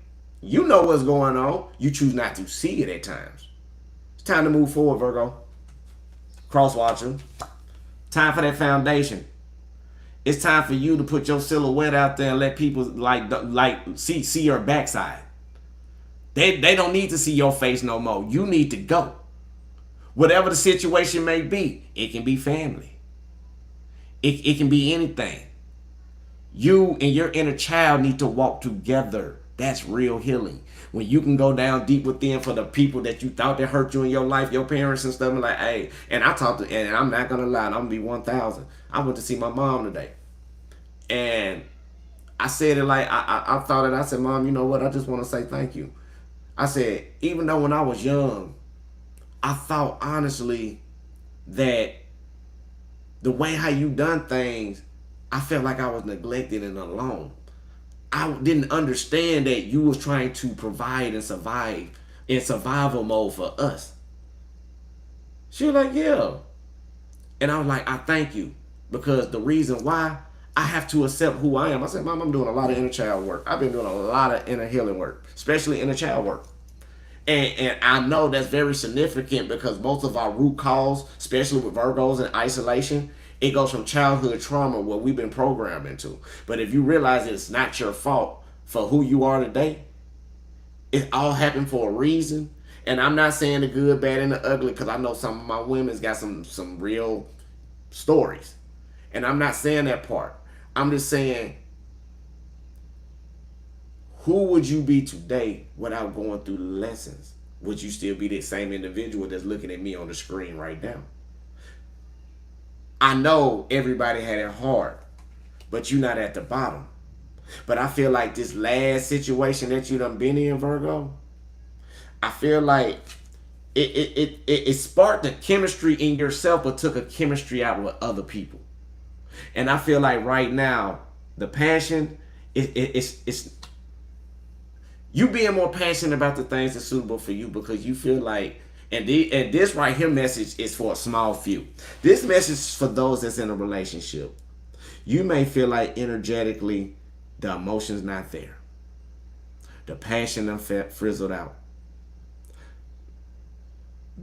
You know what's going on. You choose not to see it at times. It's time to move forward, Virgo. Cross watching. Time for that foundation. It's time for you to put your silhouette out there and let people see your backside. They don't need to see your face no more. You need to go. Whatever the situation may be, it can be family. It can be anything. You and your inner child need to walk together. That's real healing. When you can go down deep within for the people that you thought that hurt you in your life, your parents and stuff, and like, hey, and and I'm not gonna lie, I'm gonna be 1,000. I went to see my mom today, and I said it like I thought it. I said, Mom, you know what? I just want to say thank you. I said, even though when I was young, I thought honestly that the way how you done things, I felt like I was neglected and alone. I didn't understand that you was trying to provide and survive in survival mode for us. She was like, yeah. And I was like, I thank you. Because the reason why I have to accept who I am. I said, Mom, I'm doing a lot of inner child work. I've been doing a lot of inner healing work, especially inner child work. And I know that's very significant because most of our root cause, especially with Virgos and isolation, it goes from childhood trauma where we've been programmed into. But if you realize it's not your fault for who you are today, it all happened for a reason. And I'm not saying the good, bad, and the ugly because I know some of my women's got some real stories. And I'm not saying that part. I'm just saying, who would you be today without going through the lessons? Would you still be the same individual that's looking at me on the screen right now? I know everybody had it hard, but you're not at the bottom. But I feel like this last situation that you done been in, Virgo, I feel like it sparked the chemistry in yourself, but took a chemistry out with other people. And I feel like right now, the passion, it's you being more passionate about the things that's suitable for you because you feel like, and this right here message is for a small few. This message is for those that's in a relationship. You may feel like energetically the emotion's not there. The passion done frizzled out.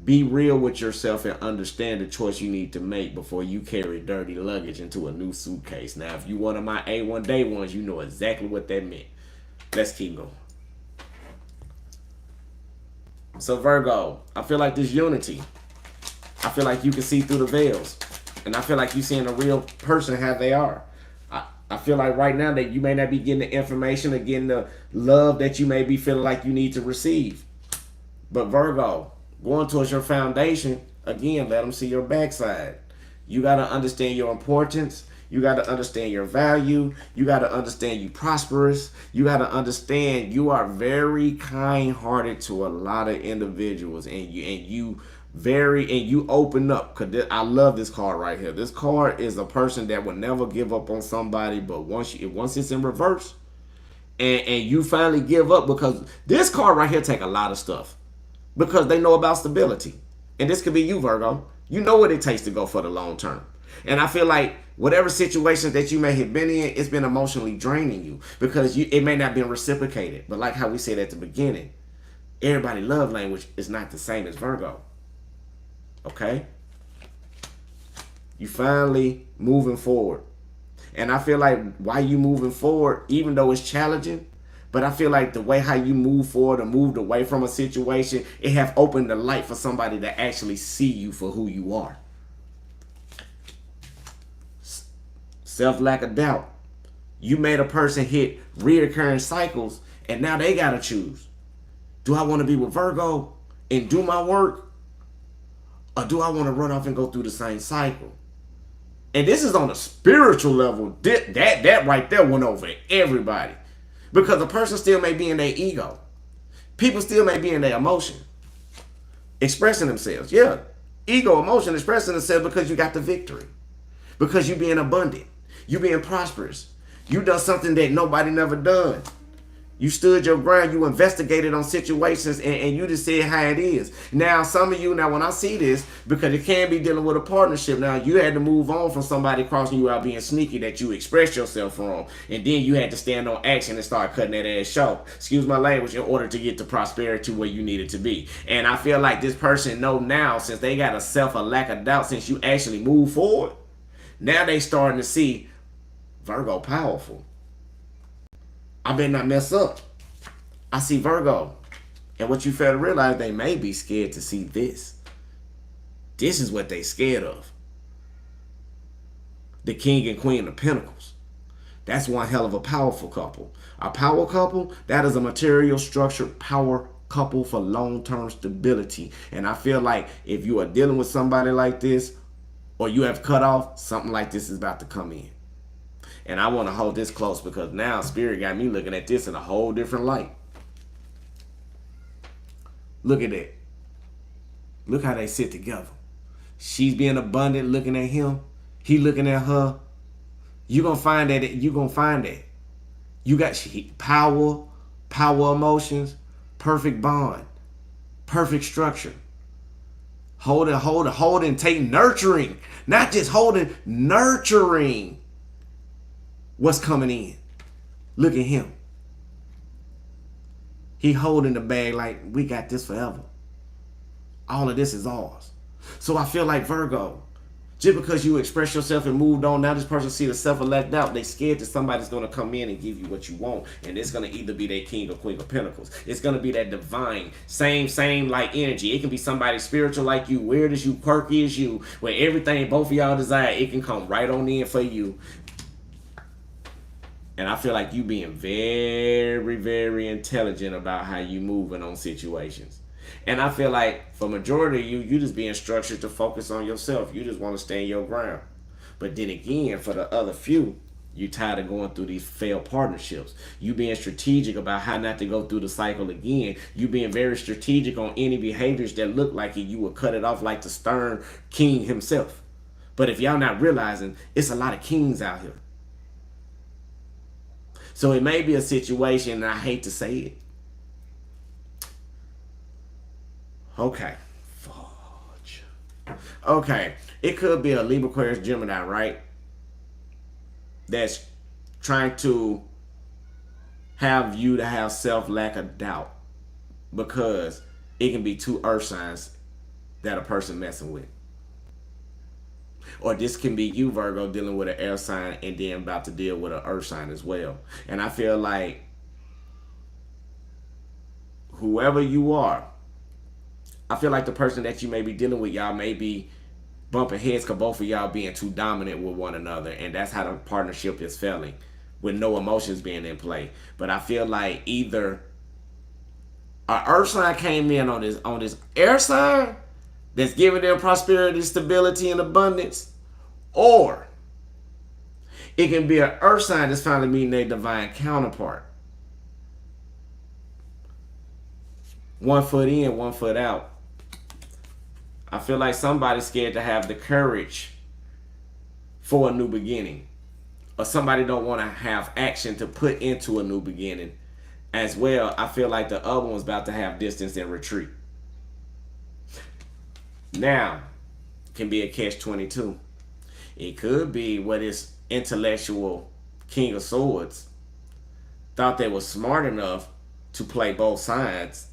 Be real with yourself and understand the choice you need to make before you carry dirty luggage into a new suitcase. Now, if you one of my A1 day ones, you know exactly what that meant. Let's keep going. So Virgo, I feel like this unity. I feel like you can see through the veils. And I feel like you seeing a real person how they are. I feel like right now that you may not be getting the information or getting the love that you may be feeling like you need to receive. But Virgo, going towards your foundation, Again, let them see your backside. You got to understand your importance. You got to understand your value. You got to understand you prosperous. You got to understand you are very kind-hearted to a lot of individuals, and you open up. Cause I love this card right here. This card is a person that will never give up on somebody, but once it's in reverse, and you finally give up, because this card right here take a lot of stuff, because they know about stability, and this could be you, Virgo. You know what it takes to go for the long term. And I feel like whatever situations that you may have been in, it's been emotionally draining you, because it may not have been reciprocated. But like how we said at the beginning, everybody love language is not the same as Virgo. Okay? You finally moving forward. And I feel like why you moving forward, even though it's challenging, but I feel like the way how you move forward or moved away from a situation, it have opened the light for somebody to actually see you for who you are. Self lack of doubt. You made a person hit reoccurring cycles, and now they gotta choose. Do I want to be with Virgo and do my work, or do I want to run off and go through the same cycle? And this is on a spiritual level. That right there went over everybody. Because a person still may be in their ego. People still may be in their emotion. Expressing themselves. Yeah. Ego, emotion, expressing themselves because you got the victory. Because you being abundant. You being prosperous. You done something that nobody never done. You stood your ground. You investigated on situations, and you just said how it is. Now, some of you, when I see this, because it can be dealing with a partnership, now you had to move on from somebody crossing you out being sneaky that you expressed yourself from, and then you had to stand on action and start cutting that ass short. Excuse my language, in order to get to prosperity where you needed to be. And I feel like this person know now, since they got a lack of doubt, since you actually move forward, now they starting to see Virgo powerful. I better not mess up. I see Virgo. And what you fail to realize, they may be scared to see this. This is what they scared of. The King and Queen of Pentacles. That's one hell of a powerful couple. A power couple, that is a material structured power couple for long-term stability. And I feel like if you are dealing with somebody like this, or you have cut off, something like this is about to come in. And I want to hold this close, because now Spirit got me looking at this in a whole different light. Look at that. Look how they sit together. She's being abundant, looking at him. He looking at her. You're going to find that. You're going to find that. You got power emotions, perfect bond, perfect structure. Holding, take nurturing. Not just holding, nurturing what's coming in. Look at him. He holding the bag like, we got this forever. All of this is ours. So I feel like Virgo, just because you express yourself and moved on, now this person see the self-elect out. They scared that somebody's going to come in and give you what you want. And it's going to either be that King or Queen of Pentacles. It's going to be that divine, same like energy. It can be somebody spiritual like you, weird as you, quirky as you, where everything both of y'all desire, it can come right on in for you. And I feel like you being very, very intelligent about how you moving on situations. And I feel like for majority of you just being structured to focus on yourself. You just want to stand your ground. But then again, for the other few, you tired of going through these failed partnerships. You being strategic about how not to go through the cycle again. You being very strategic on any behaviors that look like it. You will cut it off like the stern king himself. But if y'all not realizing, it's a lot of kings out here. So it may be a situation, and I hate to say it. Okay. Fudge. Okay. It could be a Libra, Aquarius, Gemini, right? That's trying to have you to have lack of doubt. Because it can be two earth signs that a person messing with. Or this can be you, Virgo, dealing with an air sign and then about to deal with an earth sign as well. And I feel like whoever you are, I feel like the person that you may be dealing with, y'all may be bumping heads because both of y'all being too dominant with one another. And that's how the partnership is failing, with no emotions being in play. But I feel like either an earth sign came in on this air sign, that's giving them prosperity, stability, and abundance. Or it can be an earth sign that's finally meeting their divine counterpart. 1 foot in, 1 foot out. I feel like somebody's scared to have the courage for a new beginning. Or somebody don't want to have action to put into a new beginning. As well, I feel like the other one's about to have distance and retreat. Now, can be a catch-22. It could be what is intellectual King of Swords thought they were smart enough to play both sides,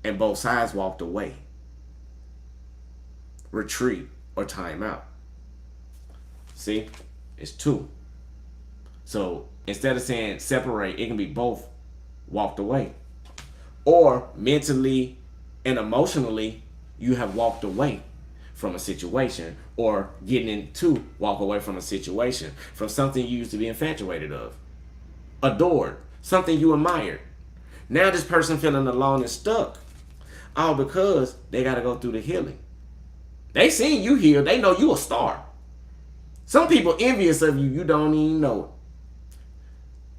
and both sides walked away. Retreat or time out. See? It's 2. So instead of saying separate, it can be both walked away. Or mentally and emotionally, you have walked away from a situation, or getting into walk away from a situation, from something you used to be infatuated of, adored, something you admired. Now this person feeling alone and stuck, all because they got to go through the healing. They seen you heal. They know you a star. Some people envious of you. You don't even know it.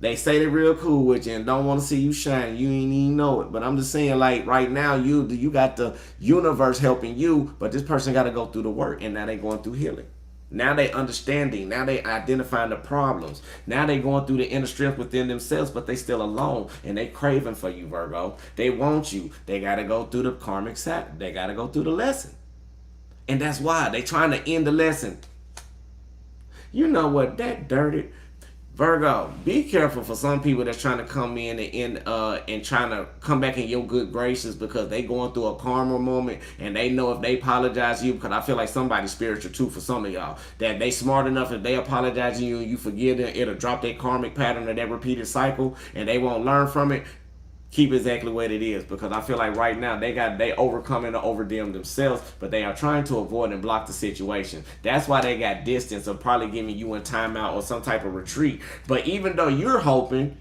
They say they're real cool with you and don't want to see you shine. You ain't even know it. But I'm just saying, like, right now, you got the universe helping you, but this person got to go through the work, and now they going through healing. Now they understanding. Now they identifying the problems. Now they going through the inner strength within themselves, but they still alone, and they craving for you, Virgo. They want you. They got to go through the karmic side. They got to go through the lesson. And that's why they trying to end the lesson. You know what? That dirty... Virgo, be careful for some people that's trying to come in and trying to come back in your good graces because they going through a karma moment, and they know if they apologize to you, because I feel like somebody's spiritual too for some of y'all, that they smart enough if they apologize to you and you forgive them, it'll drop their karmic pattern of that repeated cycle, and they won't learn from it. Keep exactly what it is, because I feel like right now they overcoming or over them themselves, but they are trying to avoid and block the situation. That's why they got distance, or probably giving you a timeout or some type of retreat. But even though you're hoping,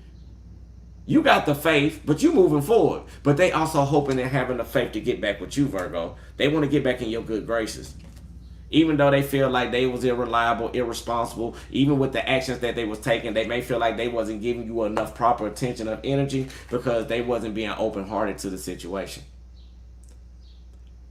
you got the faith, but you moving forward. But they also hoping and having the faith to get back with you, Virgo. They want to get back in your good graces. Even though they feel like they was irreliable, irresponsible, even with the actions that they was taking, they may feel like they wasn't giving you enough proper attention of energy because they wasn't being open-hearted to the situation.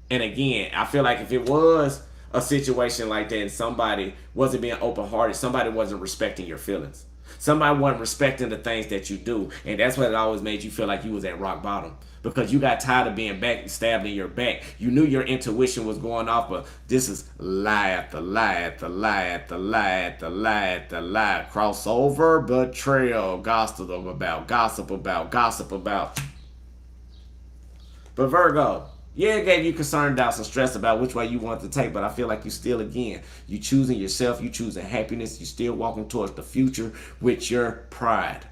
And again, I feel like if it was a situation like that and somebody wasn't being open-hearted, somebody wasn't respecting your feelings. Somebody wasn't respecting the things that you do. And that's what it always made you feel like you was at rock bottom. Because you got tired of being stabbed in your back. You knew your intuition was going off, but this is lie after lie after lie after lie after lie after lie. Crossover, betrayal, gossip about. But Virgo, yeah, it gave you concern, doubts, and stress about which way you want to take, but I feel like you still, again, you choosing yourself, you choosing happiness, you still walking towards the future with your pride.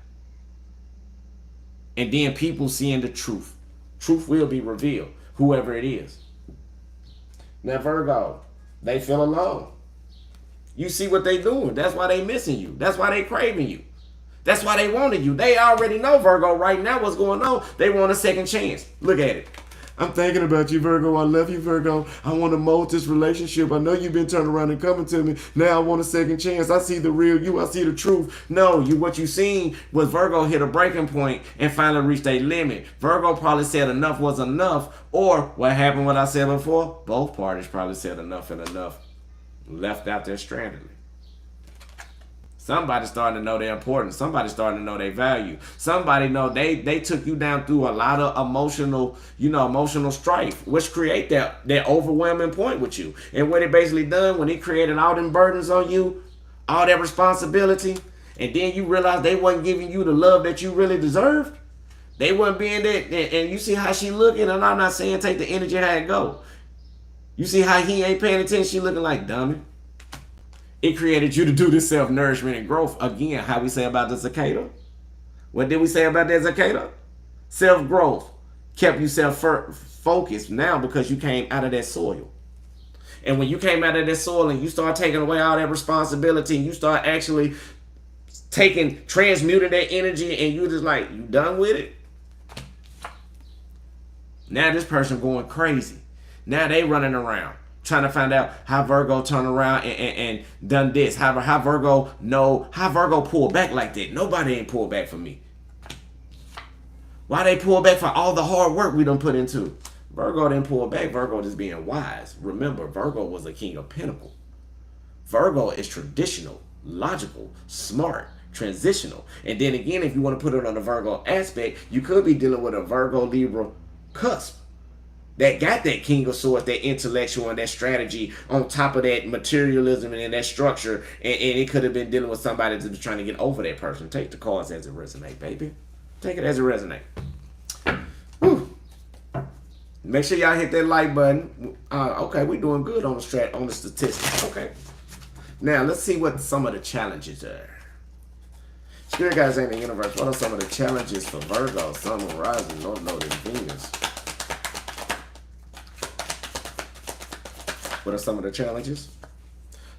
And then people seeing the truth. Truth will be revealed, whoever it is. Now, Virgo, they feel alone. You see what they doing. That's why they missing you. That's why they craving you. That's why they wanted you. They already know, Virgo, right now what's going on. They want a second chance. Look at it. I'm thinking about you, Virgo. I love you, Virgo. I want to mold this relationship. I know you've been turning around and coming to me. Now I want a second chance. I see the real you. I see the truth. No, what you seen was Virgo hit a breaking point and finally reached a limit. Virgo probably said enough was enough. Or what happened, what I said before? Both parties probably said enough and enough. Left out there strandedly. Somebody's starting to know their importance. Somebody's starting to know their value. Somebody know they took you down through a lot of emotional strife, which create that overwhelming point with you. And what it basically done, when it created all them burdens on you, all that responsibility, and then you realize they wasn't giving you the love that you really deserved. They wasn't being there, and you see how she looking, and I'm not saying take the energy how it go. You see how he ain't paying attention, she looking like dummy. It created you to do this self-nourishment and growth. Again, how we say about the cicada. What did we say about that cicada? Self-growth. Kept you self-focused now because you came out of that soil. And when you came out of that soil and you start taking away all that responsibility, and you start actually transmuting that energy, and you just like, you done with it? Now this person going crazy. Now they running around trying to find out how Virgo turned around and done this. How Virgo pulled back like that. Nobody ain't pulled back for me. Why they pull back for all the hard work we done put into? Virgo didn't pull back. Virgo just being wise. Remember, Virgo was a king of pentacles. Virgo is traditional, logical, smart, transitional. And then again, if you want to put it on the Virgo aspect, you could be dealing with a Virgo Libra cusp that got that king of swords, that intellectual and that strategy on top of that materialism and that structure. And it could have been dealing with somebody that's trying to get over that person. Take the cards as it resonates, baby. Take it as it resonates. Whew. Make sure y'all hit that like button. Okay, we're doing good on the statistics. Okay. Now, let's see what some of the challenges are. Spirit guys in the universe, what are some of the challenges for Virgo, Sun, Moon, Rising, North Node, and Venus? What are some of the challenges?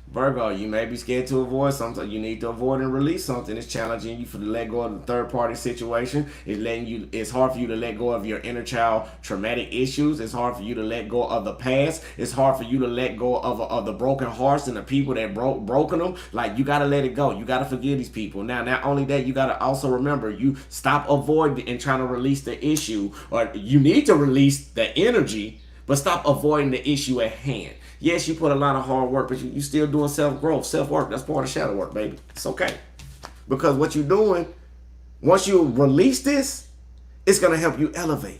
Virgo, you may be scared to avoid something. You need to avoid and release something. It's challenging you to let go of the third party situation. It's hard for you to let go of your inner child traumatic issues. It's hard for you to let go of the past. It's hard for you to let go of the broken hearts and the people that broken them. Like, you got to let it go. You got to forgive these people. Now, not only that, you got to also remember, you stop avoiding and trying to release the issue, or you need to release the energy, but stop avoiding the issue at hand. Yes, you put a lot of hard work, but you still doing self-growth, self-work. That's part of shadow work, baby. It's okay. Because what you're doing, once you release this, it's going to help you elevate.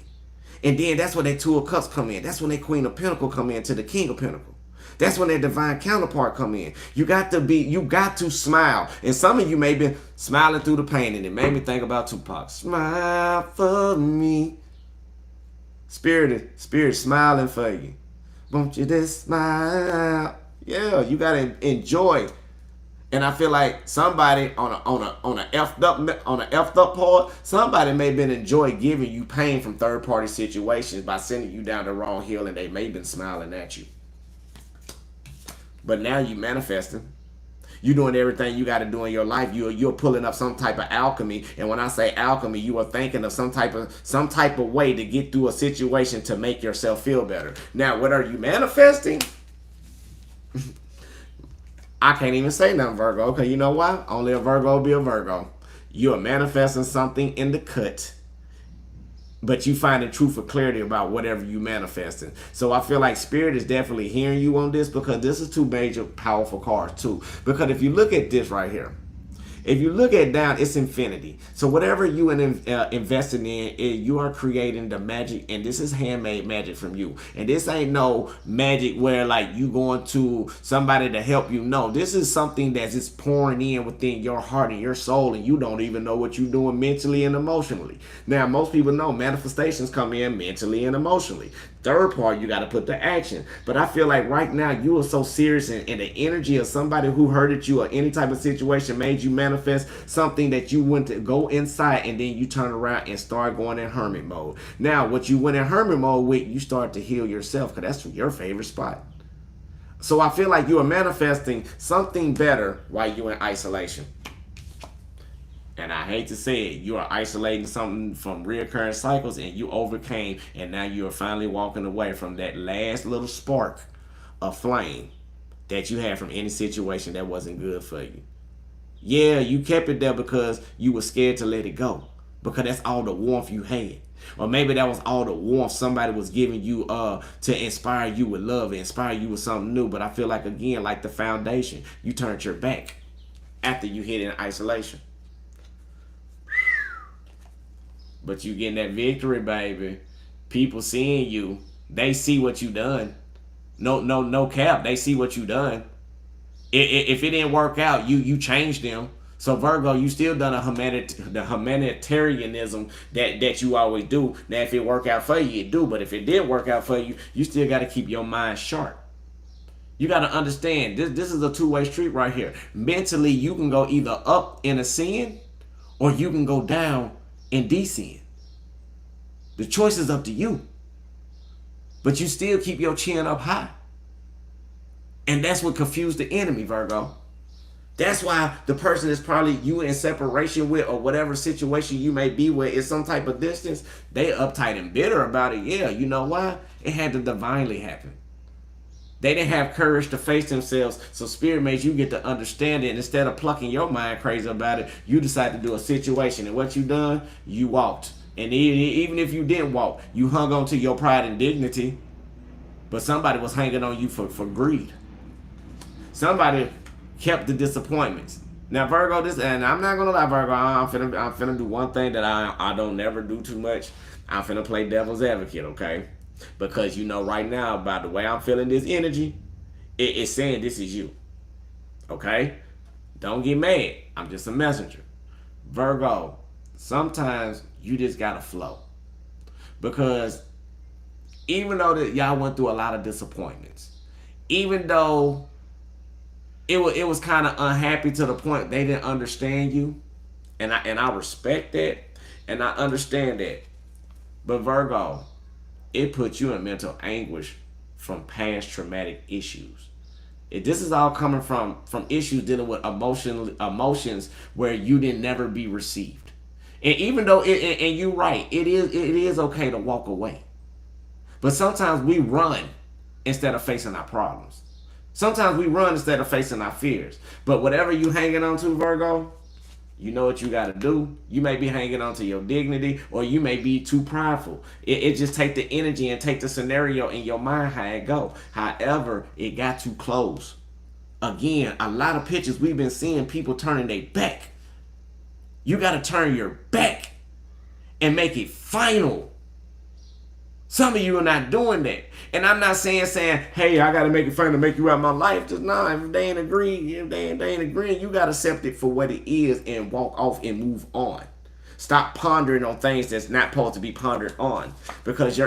And then that's when that Two of Cups come in. That's when that Queen of Pentacles come in to the King of Pentacles. That's when that divine counterpart come in. You got to smile. And some of you may be smiling through the pain, and it made me think about Tupac. Smile for me. Spirit smiling for you. Won't you just smile? Yeah, you gotta enjoy. And I feel like somebody on a effed up part, somebody may have been enjoying giving you pain from third party situations by sending you down the wrong hill, and they may have been smiling at you. But now you manifesting. You're doing everything you got to do in your life. You're pulling up some type of alchemy. And when I say alchemy, you are thinking of some type of way to get through a situation to make yourself feel better. Now, what are you manifesting? I can't even say nothing, Virgo. Okay, you know why? Only a Virgo will be a Virgo. You are manifesting something in the cut, but you finding truth or clarity about whatever you manifesting. So I feel like Spirit is definitely hearing you on this, because this is two major powerful cards too. Because if you look at this right here, if you look at down, it's infinity. So whatever you investing in, you are creating the magic, and this is handmade magic from you. And this ain't no magic where like you going to somebody to help you. No, this is something that's just pouring in within your heart and your soul, and you don't even know what you're doing mentally and emotionally. Now, most people know manifestations come in mentally and emotionally. Third part, you got to put the action. But I feel like right now you are so serious, and the energy of somebody who hurted you or any type of situation made you manifest something that you went to go inside, and then you turn around and start going in hermit mode. Now, what you went in hermit mode with, you start to heal yourself, because that's your favorite spot. So I feel like you are manifesting something better while you're in isolation. And I hate to say it, you are isolating something from reoccurring cycles, and you overcame, and now you are finally walking away from that last little spark of flame that you had from any situation that wasn't good for you. Yeah, you kept it there because you were scared to let it go, because that's all the warmth you had. Or maybe that was all the warmth somebody was giving you to inspire you with love, inspire you with something new. But I feel like, again, like the foundation, you turned your back after you hit in isolation. But you getting that victory, baby. People seeing you, they see what you done. No cap. They see what you done. If it didn't work out, you changed them. So Virgo, you still done the humanitarianism that you always do. Now, if it work out for you, it do. But if it didn't work out for you, you still got to keep your mind sharp. You got to understand, this is a two-way street right here. Mentally, you can go either up in a sin, or you can go down and descend. The choice is up to you. But you still keep your chin up high. And that's what confused the enemy, Virgo. That's why the person is probably you in separation with, or whatever situation you may be with, is some type of distance. They uptight and bitter about it. Yeah, you know why? It had to divinely happen. They didn't have courage to face themselves, so Spirit made you get to understand it. And instead of plucking your mind crazy about it, you decided to do a situation. And what you done? You walked. And even if you didn't walk, you hung on to your pride and dignity. But somebody was hanging on you for greed. Somebody kept the disappointments. Now, Virgo, and I'm not going to lie, Virgo, I'm finna do one thing that I don't never do too much. I'm finna play devil's advocate, okay? Because you know right now, by the way I'm feeling this energy, it's saying this is you. Okay? Don't get mad. I'm just a messenger. Virgo, sometimes you just gotta flow. Because even though that y'all went through a lot of disappointments, even though it was kind of unhappy to the point they didn't understand you, and I respect that, and I understand that. But Virgo, it puts you in mental anguish from past traumatic issues. This is all coming from issues dealing with emotions where you didn't never be received. And even though and you're right, it is okay to walk away. But sometimes we run instead of facing our problems. Sometimes we run instead of facing our fears. But whatever you hanging on to, Virgo, you know what you got to do. You may be hanging on to your dignity, or you may be too prideful. It just take the energy and take the scenario in your mind how it go. However, it got too close. Again, a lot of pictures we've been seeing people turning their back. You got to turn your back and make it final. Some of you are not doing that. And I'm not saying, hey, I got to make it fun to make you out of my life. Just nah, if they ain't agreeing, you got to accept it for what it is and walk off and move on. Stop pondering on things that's not supposed to be pondered on. Because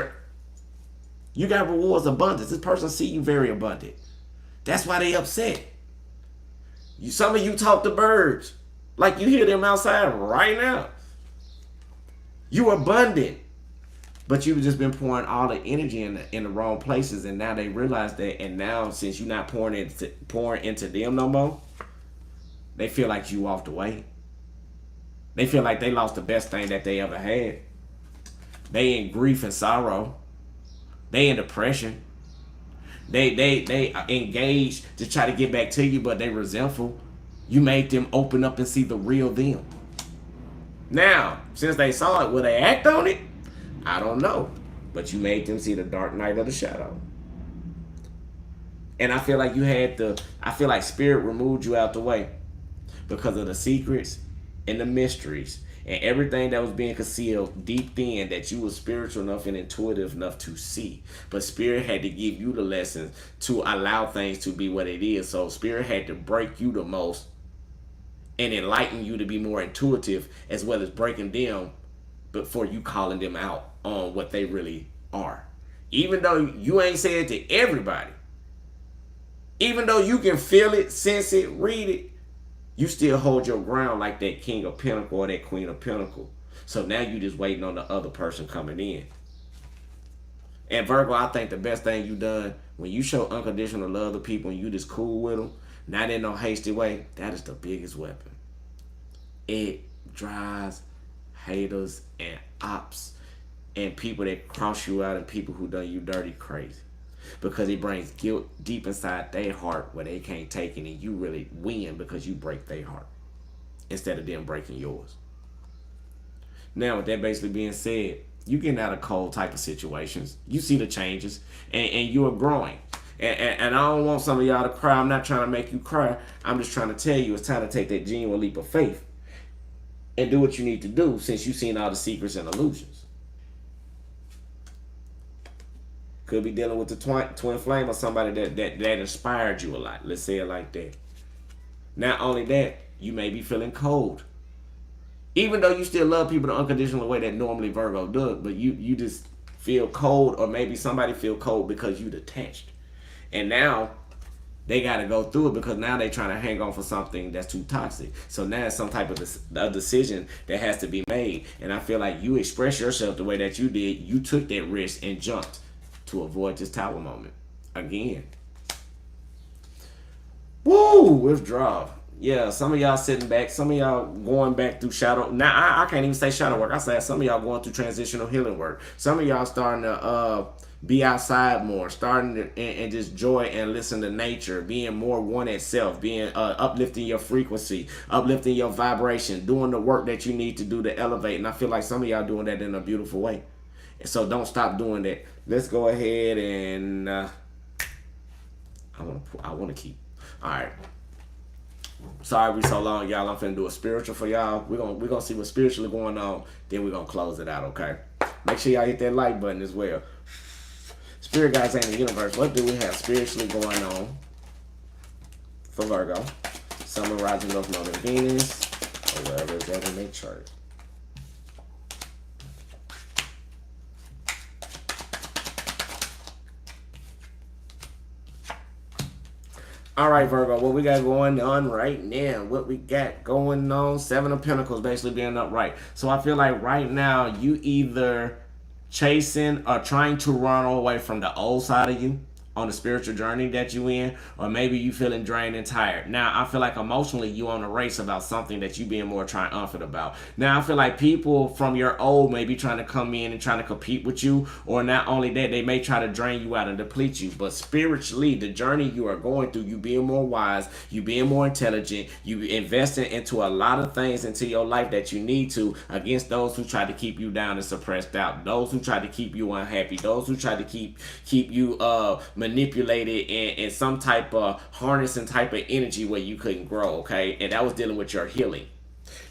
you got rewards abundance. This person see you very abundant. That's why they upset. Some of you talk to birds like you hear them outside right now. You abundant. But you've just been pouring all the energy in the wrong places, and now they realize that. And now, since you're not pouring into them no more, they feel like you walked away. They feel like they lost the best thing that they ever had. They in grief and sorrow. They in depression. They engaged to try to get back to you, but they resentful. You made them open up and see the real them. Now, since they saw it, will they act on it? I don't know, but you made them see the dark night of the shadow. And I feel like I feel like Spirit removed you out the way because of the secrets and the mysteries and everything that was being concealed deep in that you were spiritual enough and intuitive enough to see. But Spirit had to give you the lessons to allow things to be what it is. So Spirit had to break you the most and enlighten you to be more intuitive, as well as breaking them before you calling them out on what they really are. Even though you ain't saying it to everybody, even though you can feel it, sense it, read it, you still hold your ground like that King of Pentacle or that Queen of Pentacle. So now you just waiting on the other person coming in. And Virgo, I think the best thing you done when you show unconditional love to people and you just cool with them, not in no hasty way, that is the biggest weapon. It drives haters and ops and people that cross you out and people who done you dirty crazy, because it brings guilt deep inside their heart where they can't take it, and you really win because you break their heart instead of them breaking yours. Now, with that basically being said, you getting out of cold type of situations, you see the changes, and you are growing. And I don't want some of y'all to cry. I'm not trying to make you cry. I'm just trying to tell you it's time to take that genuine leap of faith and do what you need to do, since you've seen all the secrets and illusions. Could be dealing with the twin flame or somebody that inspired you a lot. Let's say it like that. Not only that, you may be feeling cold. Even though you still love people the unconditional way that normally Virgo does, but you just feel cold, or maybe somebody feel cold because you detached. And now they got to go through it because now they're trying to hang on for something that's too toxic. So now it's some type of a decision that has to be made. And I feel like you express yourself the way that you did. You took that risk and jumped to avoid this tower moment. Again. Woo! Withdraw. Yeah, some of y'all sitting back. Some of y'all going back through shadow. Now, I can't even say shadow work. I say some of y'all going through transitional healing work. Some of y'all starting to be outside more, starting to, and just joy and listen to nature, being more one itself, being uplifting your frequency, uplifting your vibration, doing the work that you need to do to elevate. And I feel like some of y'all doing that in a beautiful way. And so don't stop doing that. Let's go ahead and I want to keep. All right. Sorry we so long, y'all. I'm finna do a spiritual for y'all. We're gonna see what's spiritually going on. Then we're gonna close it out, okay? Make sure y'all hit that like button as well. Spirit guides in the universe. What do we have spiritually going on for Virgo? Sun, rising, north node, and Venus, or wherever it's at in their chart. All right, Virgo, what we got going on right now? What we got going on? Seven of Pentacles basically being upright. So I feel like right now you either chasing or trying to run away from the old side of you on the spiritual journey that you in, or maybe you feeling drained and tired. Now, I feel like emotionally you on a race about something that you being more triumphant about. Now, I feel like people from your old may be trying to come in and trying to compete with you, or not only that, they may try to drain you out and deplete you. But spiritually, the journey you are going through, you being more wise, you being more intelligent, you investing into a lot of things into your life that you need to, against those who try to keep you down and suppressed out, those who try to keep you unhappy, those who try to keep you manipulated in some type of harnessing type of energy where you couldn't grow, okay? And that was dealing with your healing.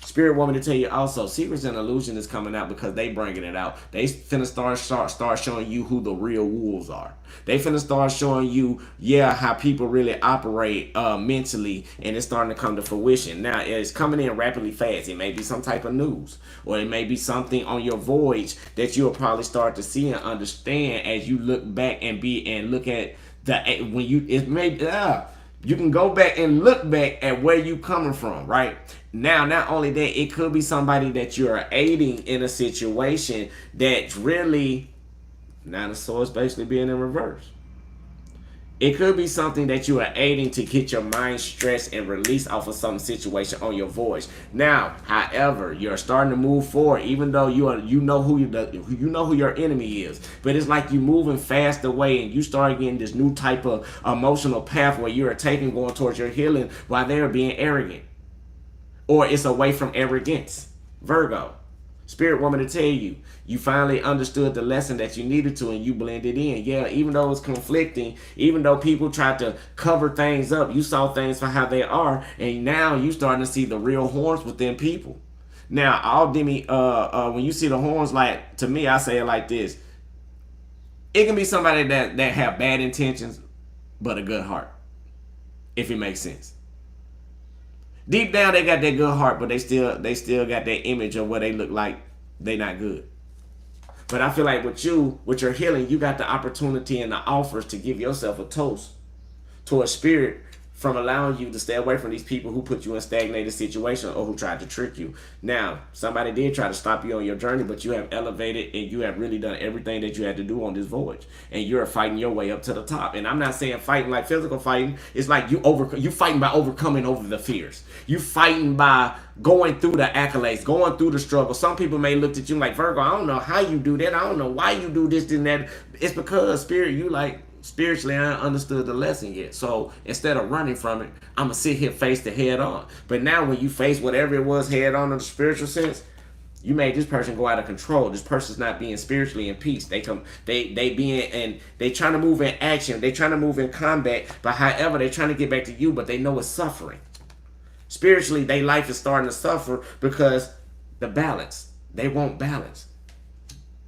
Spirit want me to tell you also, Secrets and Illusion is coming out because they bringing it out. They finna start showing you who the real wolves are. They finna start showing you, how people really operate mentally, and it's starting to come to fruition. Now, it's coming in rapidly fast. It may be some type of news, or it may be something on your voyage that you'll probably start to see and understand as you look back and look at you can go back and look back at where you coming from, right? Now, not only that, it could be somebody that you're aiding in a situation that's really, Nine of Swords basically being in reverse. It could be something that you are aiding to get your mind stressed and release off of some situation on your voyage. Now, however, you're starting to move forward, even though you know who your enemy is. But it's like you moving fast away, and you start getting this new type of emotional path where you are going towards your healing while they're being arrogant, or it's away from arrogance. Virgo, Spirit want me to tell you, you finally understood the lesson that you needed to, and you blended in. Yeah, even though it's conflicting, even though people tried to cover things up, you saw things for how they are, and now you starting to see the real horns within people. Now, when you see the horns, like, to me, I say it like this. It can be somebody that have bad intentions, but a good heart, if it makes sense. Deep down, they got that good heart, but they still got that image of what they look like. They not good. But I feel like with your healing, you got the opportunity and the offers to give yourself a toast to a spirit from allowing you to stay away from these people who put you in stagnated situations or who tried to trick you. Now, somebody did try to stop you on your journey, but you have elevated and you have really done everything that you had to do on this voyage. And you're fighting your way up to the top. And I'm not saying fighting like physical fighting. It's like you fighting by overcoming over the fears. You fighting by going through the accolades, going through the struggle. Some people may look at you like, Virgo, I don't know how you do that. I don't know why you do this and that. It's because, Spirit, you like, spiritually, I ain't understood the lesson yet. So instead of running from it, I'm going to sit here face to head on. But now when you face whatever it was head on in the spiritual sense, you made this person go out of control. This person's not being spiritually in peace. They trying to move in action. They trying to move in combat. But however, they trying to get back to you, but they know it's suffering. Spiritually, their life is starting to suffer because the balance. They want balance.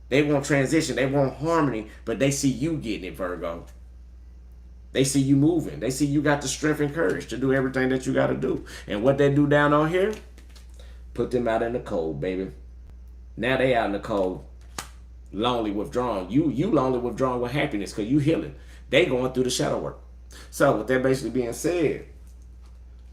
They want transition. They want harmony, but they see you getting it, Virgo. They see you moving. They see you got the strength and courage to do everything that you got to do. And what they do down on here, put them out in the cold, baby. Now they out in the cold, lonely, withdrawn. You lonely, withdrawn with happiness because you healing. They going through the shadow work. So with that basically being said,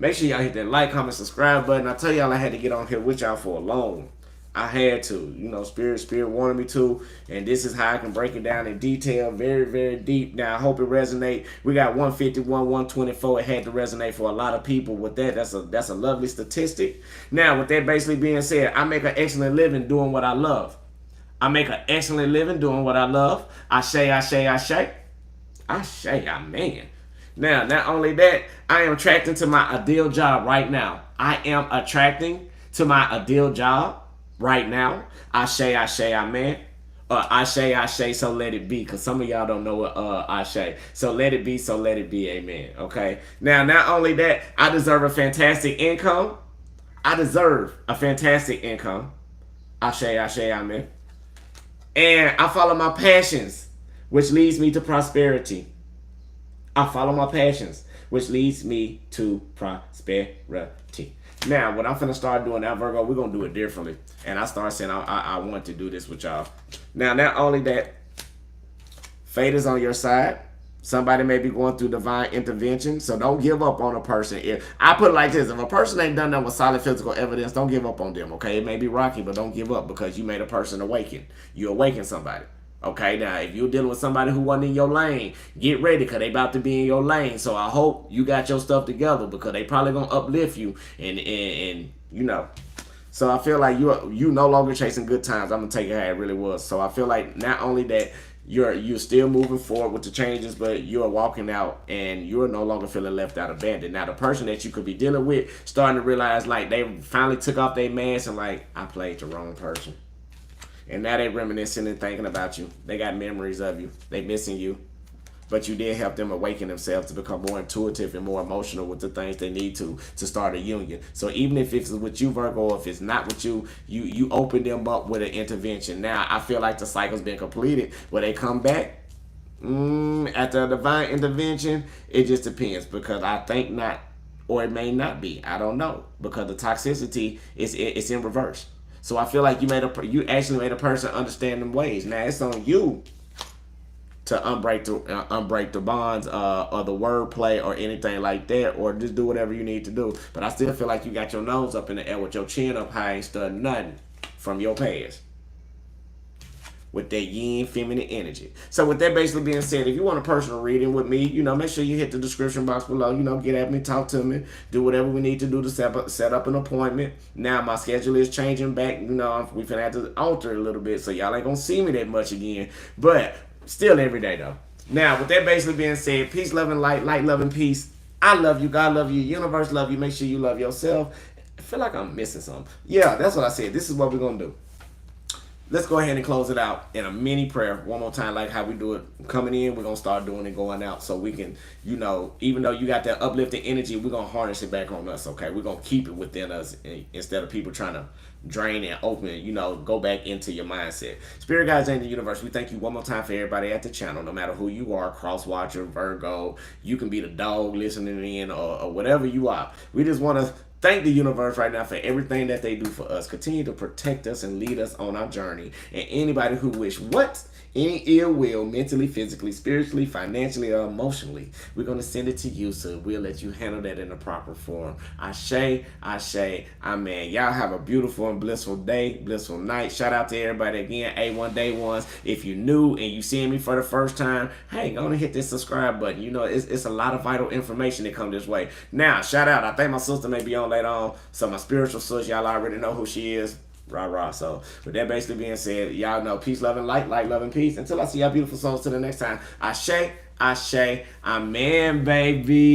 make sure y'all hit that like, comment, subscribe button. I tell y'all I had to get on here with y'all for a long. I had to, Spirit wanted me to, and this is how I can break it down in detail, very, very deep. Now, I hope it resonate. We got 151, 124. It had to resonate for a lot of people. With that, that's a lovely statistic. Now, with that basically being said, I make an excellent living doing what I love. I make an excellent living doing what I love. Ashe, ashe, ashe. Ashe, amen. Now, not only that, I am attracting to my ideal job right now. I am attracting to my ideal job right now. Ashe, ashe, amen. Ashe, ashe, so let it be. Because some of y'all don't know what ashe. So let it be, so let it be, amen. Okay? Now, not only that, I deserve a fantastic income. I deserve a fantastic income. Ashe, ashe, amen. And I follow my passions, which leads me to prosperity. I follow my passions, which leads me to prosperity. Now, what I'm finna start doing now, Virgo, we're gonna do it differently. And I start saying I want to do this with y'all. Now, not only that, fate is on your side. Somebody may be going through divine intervention, so don't give up on a person. If I put it like this, if a person ain't done that with solid physical evidence, don't give up on them, okay? It may be rocky, but don't give up because you made a person awaken. You awaken somebody. Okay, now if you're dealing with somebody who wasn't in your lane, get ready because they about to be in your lane. So I hope you got your stuff together because they probably gonna uplift you and you know. So I feel like you no longer chasing good times. I'm gonna take it how it really was. So I feel like not only that you're still moving forward with the changes, but you're walking out and you're no longer feeling left out, abandoned. Now the person that you could be dealing with starting to realize like they finally took off their mask and like I played the wrong person. And now they reminiscing and thinking about you. They got memories of you. They missing you. But you did help them awaken themselves to become more intuitive and more emotional with the things they need to start a union. So even if it's with you, Virgo, or if it's not with you, you open them up with an intervention. Now, I feel like the cycle's been completed. Will they come back? After a divine intervention, it just depends. Because I think not, or it may not be. I don't know. Because the toxicity is in reverse. So I feel like you actually made a person understand them ways. Now it's on you to unbreak the bonds or the wordplay or anything like that, or just do whatever you need to do. But I still feel like you got your nose up in the air with your chin up high and studying nothing from your past. With that yin feminine energy. So with that basically being said, if you want a personal reading with me, make sure you hit the description box below. Get at me, talk to me, do whatever we need to do to set up an appointment. Now my schedule is changing back. We finna have to alter it a little bit, so y'all ain't gonna see me that much again. But still every day though. Now with that basically being said, peace, love, and light, love, and peace. I love you, God love you, universe love you. Make sure you love yourself. I feel like I'm missing something. Yeah, that's what I said. This is what we're gonna do. Let's go ahead and close it out in a mini prayer one more time, like how we do it coming in. We're going to start doing it going out so we can, even though you got that uplifting energy, we're going to harness it back on us, okay? We're going to keep it within us instead of people trying to drain and open, go back into your mindset. Spirit guides in the universe, we thank you one more time for everybody at the channel, no matter who you are, cross watcher, Virgo, you can be the dog listening in or whatever you are. We just want to thank the universe right now for everything that they do for us. Continue to protect us and lead us on our journey. And anybody who wish any ill will, mentally, physically, spiritually, financially, or emotionally, we're going to send it to you, so we'll let you handle that in the proper form. Ashe, ashe, amen. Y'all have a beautiful and blissful day, blissful night. Shout out to everybody again, A1 Day Ones. If you're new and you seeing me for the first time, hey, go on and hit this subscribe button. It's a lot of vital information that come this way. Now, shout out. I think my sister may be on later on. So my spiritual sis, y'all already know who she is. Rah, rah. So with that basically being said, y'all know peace, love, and light, love, and peace. Until I see y'all beautiful souls till the next time. Ashe, ashe, amen, baby.